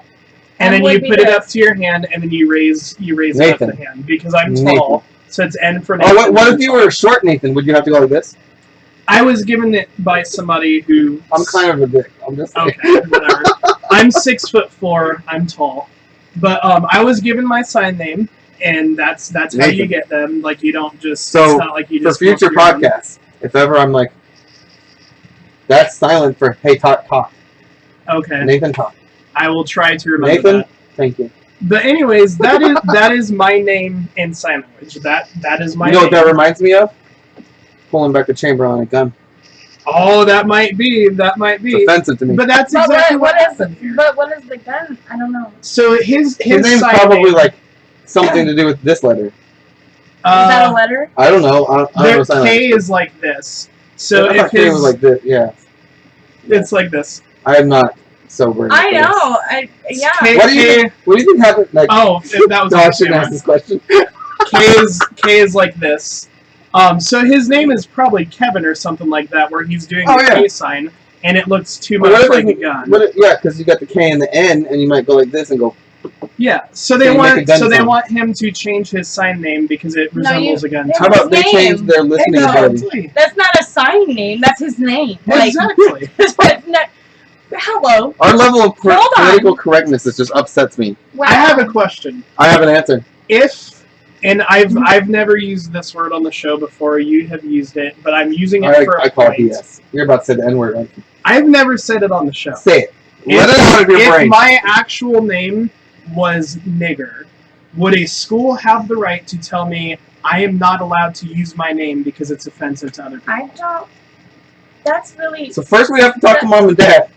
And N then you would be put it up this. to your hand, and then you raise it up Nathan. the hand because I'm Nathan. tall. So it's N for Oh, Nathan. what if you were short, Nathan? Would you have to go like this? I was given it by somebody who. I'm kind of a dick. I'm just saying. Okay, whatever. I'm 6'4". I'm tall, but I was given my sign name, and that's how you Nathan. get them. Like you don't just. So, it's not like you For just future walk around. podcasts, if ever I'm like, that's silent for hey talk. Okay, Nathan talk. I will try to remember Nathan, that. thank you. But anyways, that is my name in sign language. That is my. You know what name. that reminds me of? Pulling back the chamber on a gun. Oh, that might be. It's offensive to me. But that's But exactly what is happened here. But what is the gun? I don't know. So his His name's sign probably name, like something to do with this letter. that a letter? I don't know. I don't Their know sign K language. is like this. So I if thought K his was like this. Yeah. it's like this. I am not sober. I know. Yeah. K, What do you think happened? Like, Oh, that was no, on I the shouldn't camera. ask this question. K is like this. So his name is probably Kevin or something like that, where he's doing the K sign, and it looks too much like a gun. Yeah, because you got the K and the N, and you might go like this and go. Yeah, so they want him to change his sign name because it resembles a gun. How about they change their listening ability? Exactly. That's not a sign name. That's his name. Exactly. Hello. Our level of Hold on. political correctness just upsets me. Wow. I have a question. I have an answer. And I've never used this word on the show before. You have used it, but I'm using it for a I call it point. BS. You're about to say the N word, aren't you? I've never said it on the show. Say it. Let it out of your brain. If my actual name was nigger, would a school have the right to tell me I am not allowed to use my name because it's offensive to other people? I don't. That's really. So first we have to talk to mom and dad.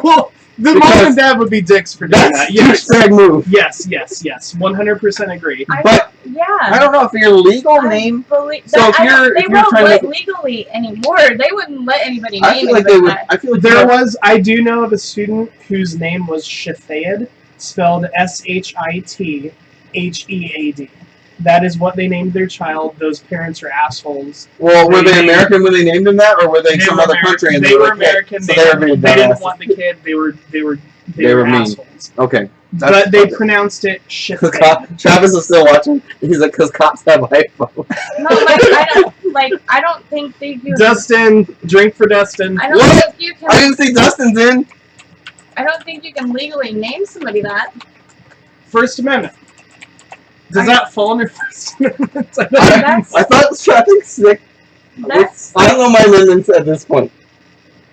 Well, the mom and dad would be dicks for doing that. That's a douchebag move. Yes. 100% agree. But yeah. I don't know if your legal name. So if you're they won't let legally anymore. They wouldn't let anybody name I feel like they would. I feel like I do know of a student whose name was Shafayed, spelled Shithead. That is what they named their child. Those parents are assholes. Well, were they American when they named him that, or were they some other country? And they were American. So they didn't want the kid. They were mean. Assholes. Okay. But they pronounced it Shithead. Travis is still watching. He's like, because cops have iPhones. No, I don't think they do. Dustin, drink for Dustin. I don't think you can. I didn't see Dustin's in. I don't think you can legally name somebody that. First Amendment. Does that fall under First Amendment? I thought traffic sick. I don't know my amendments at this point.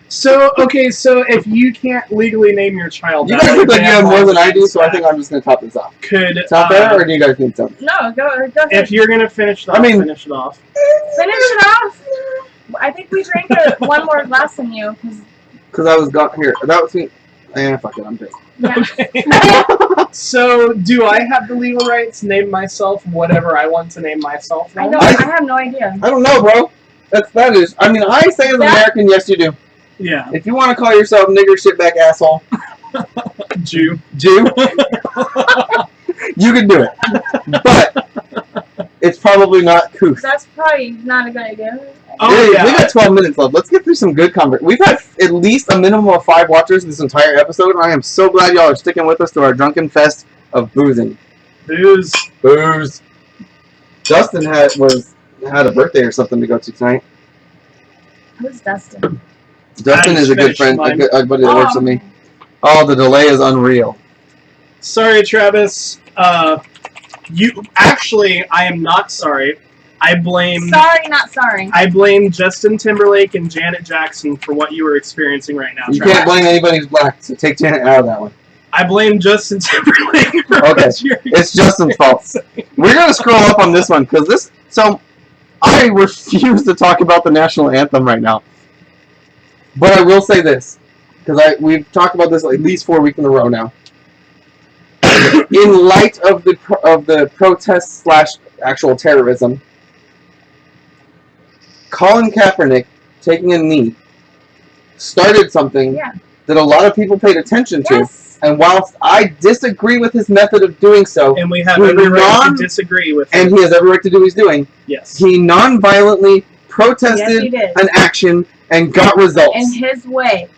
So if you can't legally name your child, you guys look like you have more than I do, so I think I'm just going to top this off. Top that, or do you guys need something? No, go ahead. If you're going to finish it off, finish it off. Finish it off? I think we drank one more glass than you. Because I was gone here. That was me. Fuck it, I'm just. Yeah. Okay. So, do I have the legal right to name myself whatever I want to name myself? I have no idea. I don't know, bro. That is. I mean, I say as an American, yes, you do. Yeah. If you want to call yourself nigger, shitbag, asshole, Jew, you can do it. But it's probably not couth. That's probably not a good idea. Oh, yeah. We got 12 minutes left. Let's get through some good conversation. We've had at least a minimum of 5 watchers this entire episode, and I am so glad y'all are sticking with us through our drunken fest of boozing. Booze. Dustin had a birthday or something to go to tonight. Who's Dustin? Dustin is a good friend, a buddy that works with me. Oh, the delay is unreal. Sorry, Travis. I am not sorry. Sorry, not sorry. I blame Justin Timberlake and Janet Jackson for what you are experiencing right now. You can't blame anybody who's black, so take Janet out of that one. I blame Justin Timberlake for what you're It's Justin's fault. We're going to scroll up on this one, because I refuse to talk about the national anthem right now. But I will say this, because we've talked about this at least 4 weeks in a row now. In light of the protests / actual terrorism, Colin Kaepernick taking a knee started something that a lot of people paid attention to. And whilst I disagree with his method of doing so, and we have every right to disagree with him, and he has every right to do what he's doing, he non-violently protested an action and got results. In his way.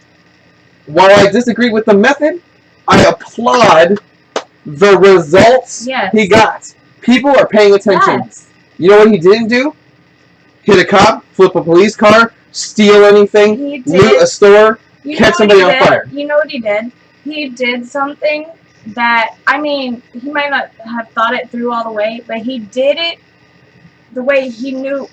While I disagree with the method, I applaud the results he got. People are paying attention. You know what he didn't do? Hit a cop, flip a police car, steal anything, loot a store, catch somebody on fire. You know what he did? He did something that, he might not have thought it through all the way, but he did it the way he knew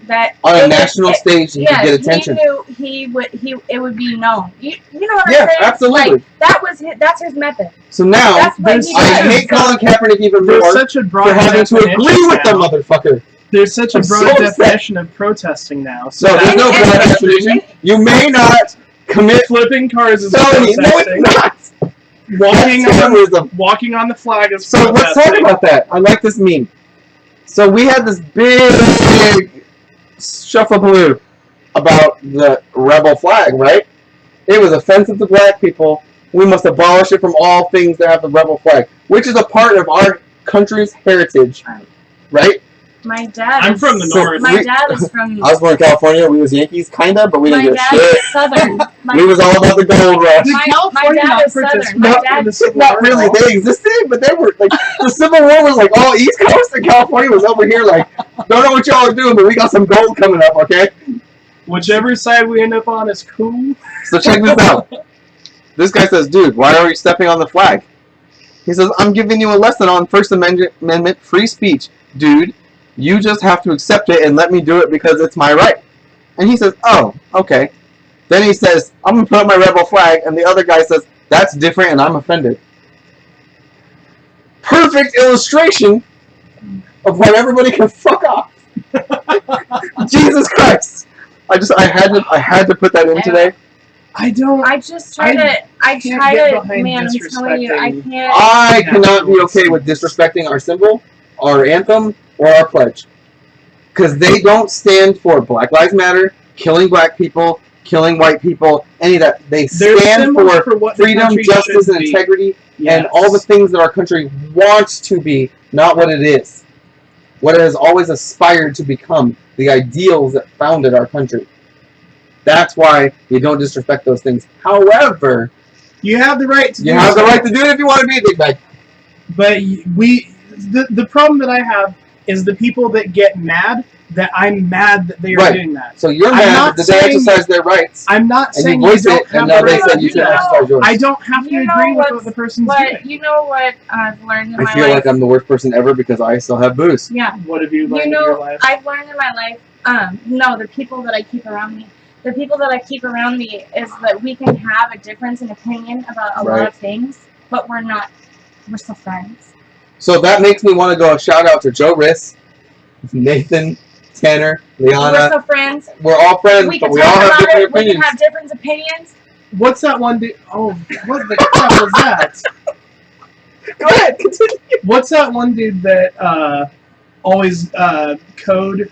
that on a national stage he could get attention. He knew it would be known. You know what I'm saying? Yeah, absolutely. Like, that's his method. So now I hate Colin Kaepernick even more for having to agree with the motherfucker. There's such a broad definition of protesting now. So there's no broad definition. You may not commit flipping cars is felony. No, it's not. Walking on the flag is so let's talk about that. I like this meme. So we had this big shuffle about the rebel flag, right? It was offensive to black people. We must abolish it from all things that have the rebel flag, which is a part of our country's heritage, right? My dad. I'm from the north. My dad is from. I was born in California. We was Yankees, kinda, but we didn't My give a dad shit. is Southern. We was all about the gold rush. Did My California dad not is participate Southern. My dad- in the Civil Not War really. at all? They existed, but they were like the Civil War was like all East Coast, and California was over here. Like, don't know what y'all are doing, but we got some gold coming up. Okay, Whichever side we end up on is cool. so check this out. This guy says, "Dude, why are you stepping on the flag?" He says, "I'm giving you a lesson on First Amendment free speech, dude. You just have to accept it and let me do it because it's my right." And he says, "Oh, okay." Then he says, "I'm going to put up my rebel flag," and the other guy says, "That's different and I'm offended." Perfect illustration of why everybody can fuck off. Jesus Christ. I had to put that in today. I don't. I just try I I can't try get to. behind Man, I'm telling you, I disrespecting- can't. I cannot be okay with disrespecting our symbol, our anthem, or our pledge. Because they don't stand for Black Lives Matter, killing black people, killing white people, any of that. They They're stand symbols for for what the freedom, country justice, should and be. integrity, Yes. and all the things that our country wants to be, not what it is. What it has always aspired to become, the ideals that founded our country. That's why you don't disrespect those things. However, You have the right to. you do have the so. right to do it if you want to be a dickbag. But the problem that I have is the people that get mad that I'm mad that they are Right. doing that. So you're I'm mad not that they saying- exercise their rights, I'm not and saying you voice don't it, have and now the they right said to you do can that. exercise yours. I don't have to You know agree with what's- what the person's But doing. you know what I've learned in I my feel life. like I'm the worst person ever because I still have booze. Yeah. What have you learned You in your know, life? I've learned in my life, no, the people that I keep around me, the people that I keep around me is that we can have a difference in opinion about a lot Right. of things, but we're still friends. So that makes me want to go a shout out to Joe Riss, Nathan, Tanner, We're Liana. still friends. We're all friends, We but can we all talk have about different it. We opinions. can have different opinions. What's that one dude? Oh, what the crap was that? Go ahead, continue. What's that one dude that always code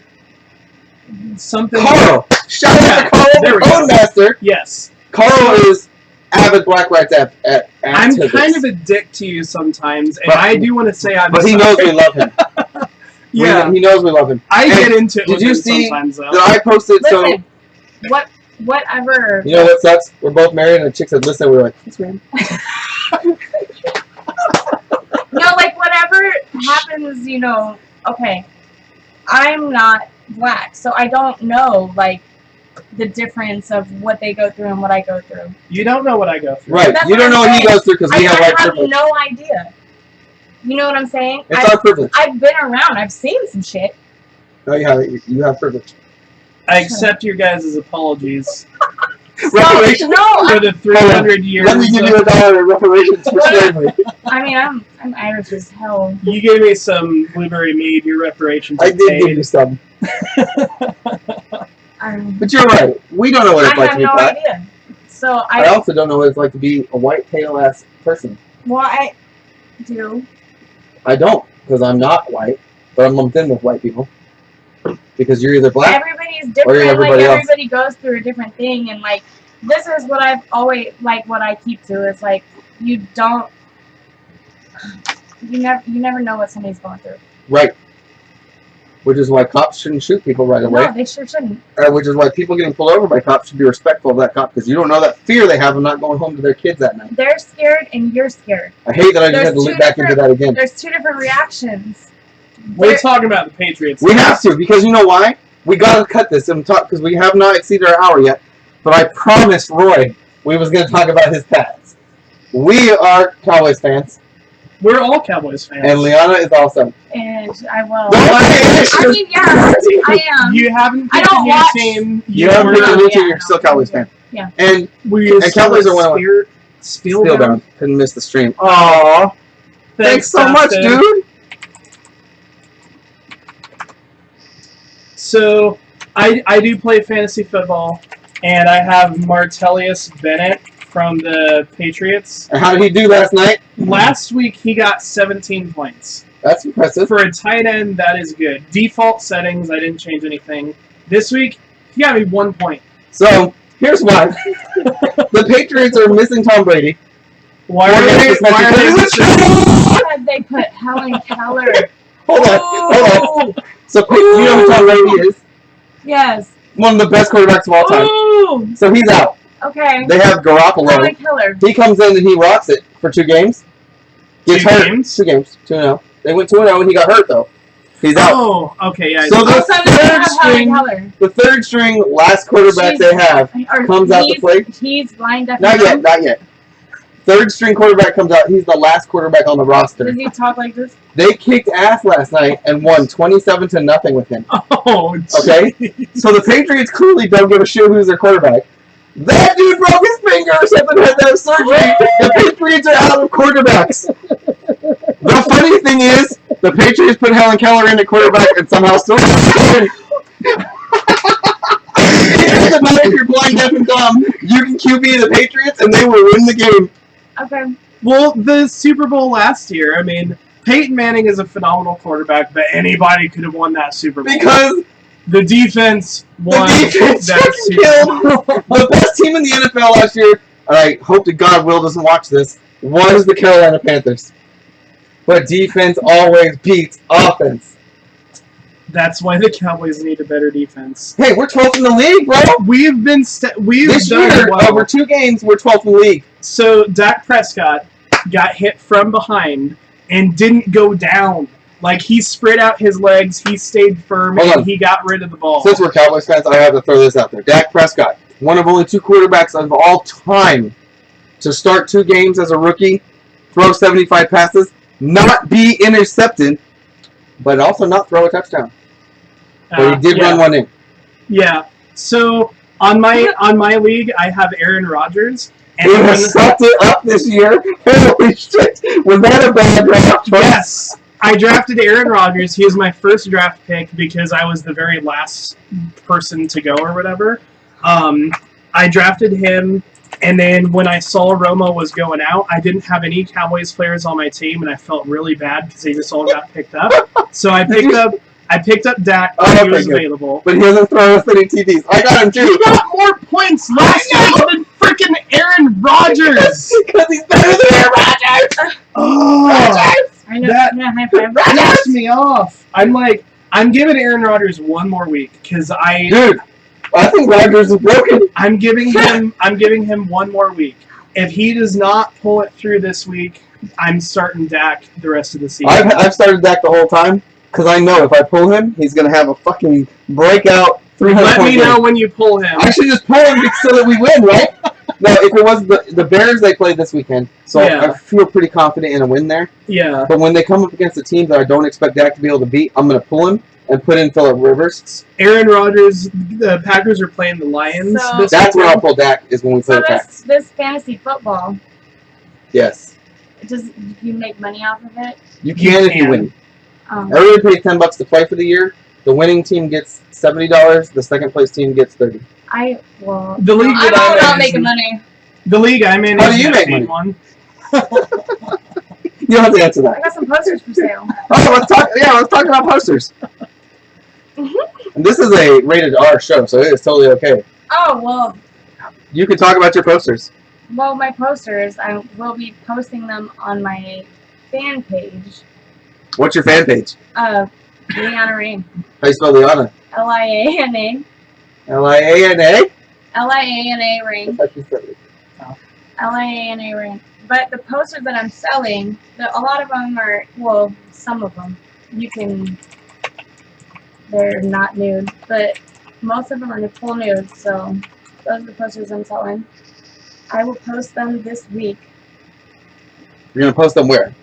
something? Carl! Shout out Yeah, to Carl, there the we go. Codemaster. Yes. Carl is avid Black Rights I'm activist. kind of a dick to you sometimes, and But- I do want to say I'm But he sorry. knows we love him. Yeah. He knows we love him. I And get into it did with you him see sometimes, though. that I posted, Listen, whatever. you know what sucks? We're both married, and the chick said, listen, we were like, yes, man. No, like whatever happens, okay. I'm not black, so I don't know like the difference of what they go through and what I go through. You don't know what I go through. Right. That's You don't what know I'm what he saying. goes through because we have white I have privilege. no idea. You know what I'm saying? It's our privilege. I've been around. I've seen some shit. No, you have privilege. I accept your guys' apologies Reparations? No, for the 300 years. Let me give you $1 in reparations for slavery. I mean, I'm Irish as hell. You gave me some blueberry mead. Your reparations I are did paid. give you some. I But you're right. We don't know what it's like to have be no black. idea. So I also don't know what it's like to be a white tail ass person. well, I do. I don't, because I'm not white, but I'm lumped in with white people. Because you're either black. Everybody's different. everybody Like else. everybody goes through a different thing, and like this is what I've always what I keep to is like you never know what somebody's going through. Right. Which is why cops shouldn't shoot people right away. No, they sure shouldn't. Which is why people getting pulled over by cops should be respectful of that cop, because you don't know that fear they have of not going home to their kids that night. They're scared, and you're scared. I hate that I just There's had to two look back into different- that again. There's two different reactions. We're talking about the Patriots. We have to, because you know why? We gotta cut this and talk, because we have not exceeded our hour yet. But I promised Roy we was gonna talk about his past. We are Cowboys fans, We're all Cowboys fans. and Liana is also. And I will. Don't I mean, yeah, I am. You haven't I picked a don't new watch- team. You haven't picked a not- new yeah, team, you're no. still Cowboys fan. Yeah. And We And Cowboys are one of Spielbound. couldn't miss the stream. Aww. Thanks so much, Dustin. dude. So, I do play fantasy football, and I have Martellus Bennett from the Patriots. And how did he do last night? Last week, he got 17 points. That's impressive. For a tight end, that is good. Default settings, I didn't change anything. This week, he got me 1 point. So, here's why. The Patriots are missing Tom Brady. Why are they Said they put Helen Keller. Hold on. So, you know who Tom Brady is? Yes. One of the best quarterbacks of all time. Ooh. So, he's out. Okay. They have Garoppolo. Helen Keller. He comes in and he rocks it for 2 games. Gets Two hurt. games? 2 games. 2-0. They went 2-0 and he got hurt, though. He's out. Oh, okay, yeah. So Also, the third string last quarterback they have comes out to play. He's lined up. Not yet. Third string quarterback comes out. He's the last quarterback on the roster. Does he talk like this? They kicked ass last night and won 27-0 with him. Oh, okay. So the Patriots clearly don't give a shit who's their quarterback. That dude broke his finger or something, had to have surgery. The Patriots are out of quarterbacks. The funny thing is, the Patriots put Helen Keller in at quarterback and somehow still win. It doesn't matter if you're blind, deaf, and dumb. You can QB the Patriots and they will win the game. Okay. Well, the Super Bowl last year, I mean, Peyton Manning is a phenomenal quarterback, but anybody could have won that Super Bowl. Because the defense won that Super Bowl. The best team in the NFL last year, and I hope to God Will doesn't watch this, was the Carolina Panthers. But defense always beats offense. That's why the Cowboys need a better defense. Hey, we're 12th in the league, bro. We've been this year, well. over 2 games, we're 12th in the league. So Dak Prescott got hit from behind and didn't go down. Like, he spread out his legs, he stayed firm, and he got rid of the ball. Since we're Cowboys fans, I have to throw this out there. Dak Prescott, one of only 2 quarterbacks of all time to start 2 games as a rookie, throw 75 passes, not be intercepted, but also not throw a touchdown. But he did run one in. Yeah. So on my league, I have Aaron Rodgers. And he has sucked it up this year. Holy shit! Was that a bad draft? Yes. I drafted Aaron Rodgers. He was my first draft pick because I was the very last person to go or whatever. I drafted him, and then when I saw Romo was going out, I didn't have any Cowboys players on my team, and I felt really bad because they just all got picked up. So I picked up Dak when he was available. But he hasn't thrown us any TDs. I got him too. He got more points last year than freaking Aaron Rodgers. Because he's better than Aaron Rodgers. I know. That knocks me off. I'm giving Aaron Rodgers 1 more week because Dude, I think Rodgers is broken. I'm giving him 1 more week. If he does not pull it through this week, I'm starting Dak the rest of the season. I've started Dak the whole time because I know if I pull him, he's going to have a fucking breakout 300 Let me know when you pull him. I should just pull him so that we win, right? No, if it was the Bears, they played this weekend, so I feel pretty confident in a win there. Yeah. But when they come up against a team that I don't expect Dak to be able to beat, I'm going to pull him and put in Phillip Rivers. Aaron Rodgers, the Packers are playing the Lions. That's when I'll pull Dak, is when we play the Packers. This fantasy football. Yes. Do you make money off of it? You can if you win. Everybody pays $10 to play for the year. The winning team gets $70. The second place team gets $30. The league I'm all about making money. The league I'm in. How do you make money? One. You don't have to answer that. I got some posters for sale. Oh, let's talk about posters. And this is a rated R show, so it is totally okay. Oh, well. You can talk about your posters. Well, my posters, I will be posting them on my fan page. What's your fan page? Liana Rain. How you spell Liana? Liana. Liana? Liana Rain. Liana Rain. But the posters that I'm selling, a lot of them are, well, some of them, they're not nude, but most of them are full nude, so those are the posters I'm selling. I will post them this week. You're going to post them where?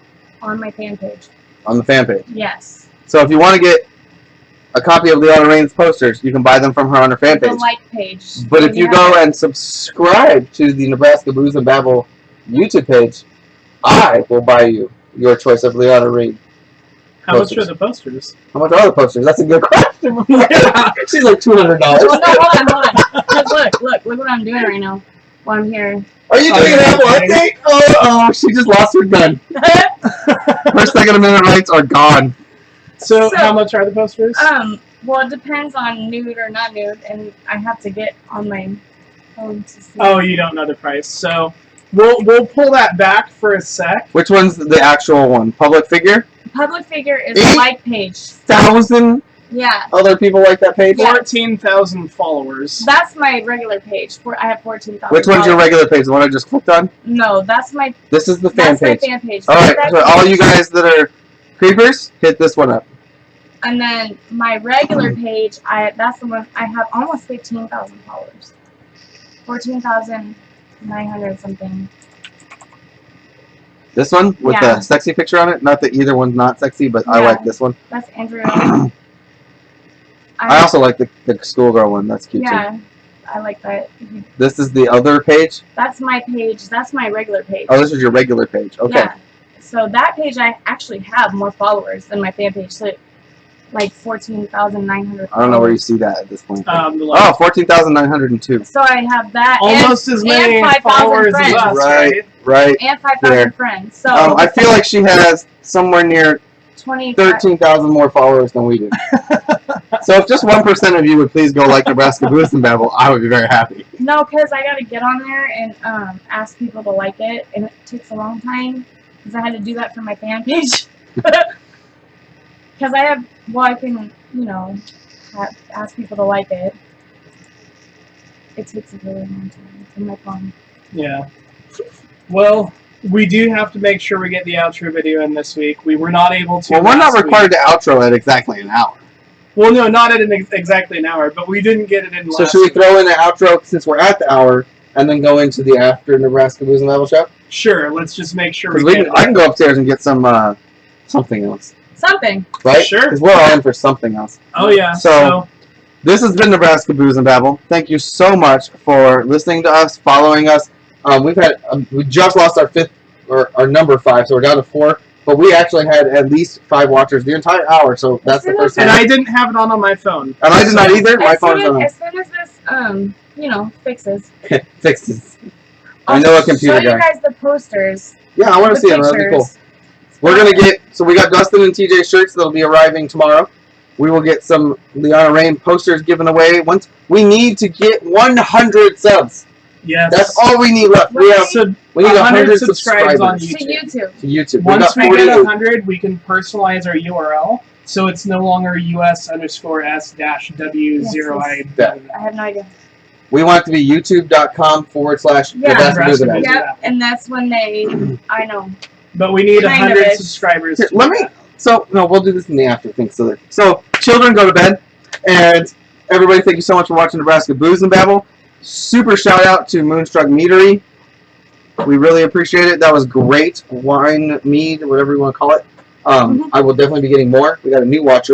On my fan page. On the fan page? Yes. So if you want to get a copy of Liana Rain's posters, you can buy them from her on her fan page. The like page. But if you go and subscribe to the Nebraska Booze and Babel YouTube page, I will buy you your choice of Liana Rain. How much are the posters? How much are the posters? That's a good question. She's like $200. Well, no, hold on. Look what I'm doing right now. Well, I'm here. Are you doing an Apple update? Oh, she just lost her gun. Her Second Amendment rights are gone. So how much are the posters? Well, it depends on nude or not nude, and I have to get on my phone to see. Oh, you don't know the price. So we'll pull that back for a sec. Which one's the actual one? Public figure? Public figure is a like page. 1,000 Yeah. other people like that page? 14,000 followers. That's my regular page. I have 14,000. Which one's your regular page? The one I just clicked on? No, that's my. This is the fan That's page. my fan page. Alright, so all you guys that are creepers, hit this one up. And then my regular page, that's the one I have almost 15,000 followers. 14,900 something. This one with Yeah. the sexy picture on it? Not that either one's not sexy, but I Yeah. like this one. That's Andrew. I also like the schoolgirl one. That's cute too. Yeah, I like that. This is the other page? That's my page. That's my regular page. Oh, this is your regular page. Okay. Yeah. So that page, I actually have more followers than my fan page. So like 14,900. I don't know where you see that at this point. The Oh, 14,902. So I have that. almost as many and 5,000 followers as friends. us, Right. right? Right. And 5,000 There. friends. So I feel like she has somewhere near 13,000 more followers than we do. So if just 1% of you would please go like Nebraska Booze and Babel, I would be very happy. No, because I got to get on there and ask people to like it, and it takes a long time because I had to do that for my fan page. Because I can, ask people to like it. It takes a really long time on my phone. Yeah. Well, we do have to make sure we get the outro video in this week. We were not able to. Well, we're not last required week. to outro at exactly an hour. Well, no, not at exactly an hour, but we didn't get it in So last should we week. throw in an outro since we're at the hour and then go into the after Nebraska Booze and Babel show? Sure, let's just make sure Because we get it. I can go upstairs and get some something else. Something. Right? Sure. Because we're all in for something else. Oh, yeah. So this has been Nebraska Booze and Babel. Thank you so much for listening to us, following us. We just lost our number 5, so we're down to 4. But we actually had at least 5 watchers the entire hour, so that's the first time. And I didn't have it on my phone. And I did not either. My phone's on. As soon as this, fixes. Fixes. I know a computer I'll show guy. you guys the posters. Yeah, I want to the see them. That'd be cool. pictures. We're gonna get. So we got Dustin and TJ shirts that'll be arriving tomorrow. We will get some Liana Rain posters given away. Once we need to get 100 subs. Yes. That's all we need left. We need 100 subscribers on To YouTube. YouTube. to YouTube. Once we got get 48. 100, we can personalize our URL, so it's no longer US_S-W0I. Yeah. I have no idea. We want it to be youtube.com/Nebraska Nebraska Booze and Booze. Babel. Yep, and that's when I know. But we need Kind of 100 it. subscribers. Here, to let do me. that. So no, we'll do this in the after thing. So children go to bed, and everybody, thank you so much for watching Nebraska Booze and Babel. Super shout out to Moonstruck Meadery. We really appreciate it. That was great. Wine, mead, whatever you want to call it. I will definitely be getting more. We got a new watcher.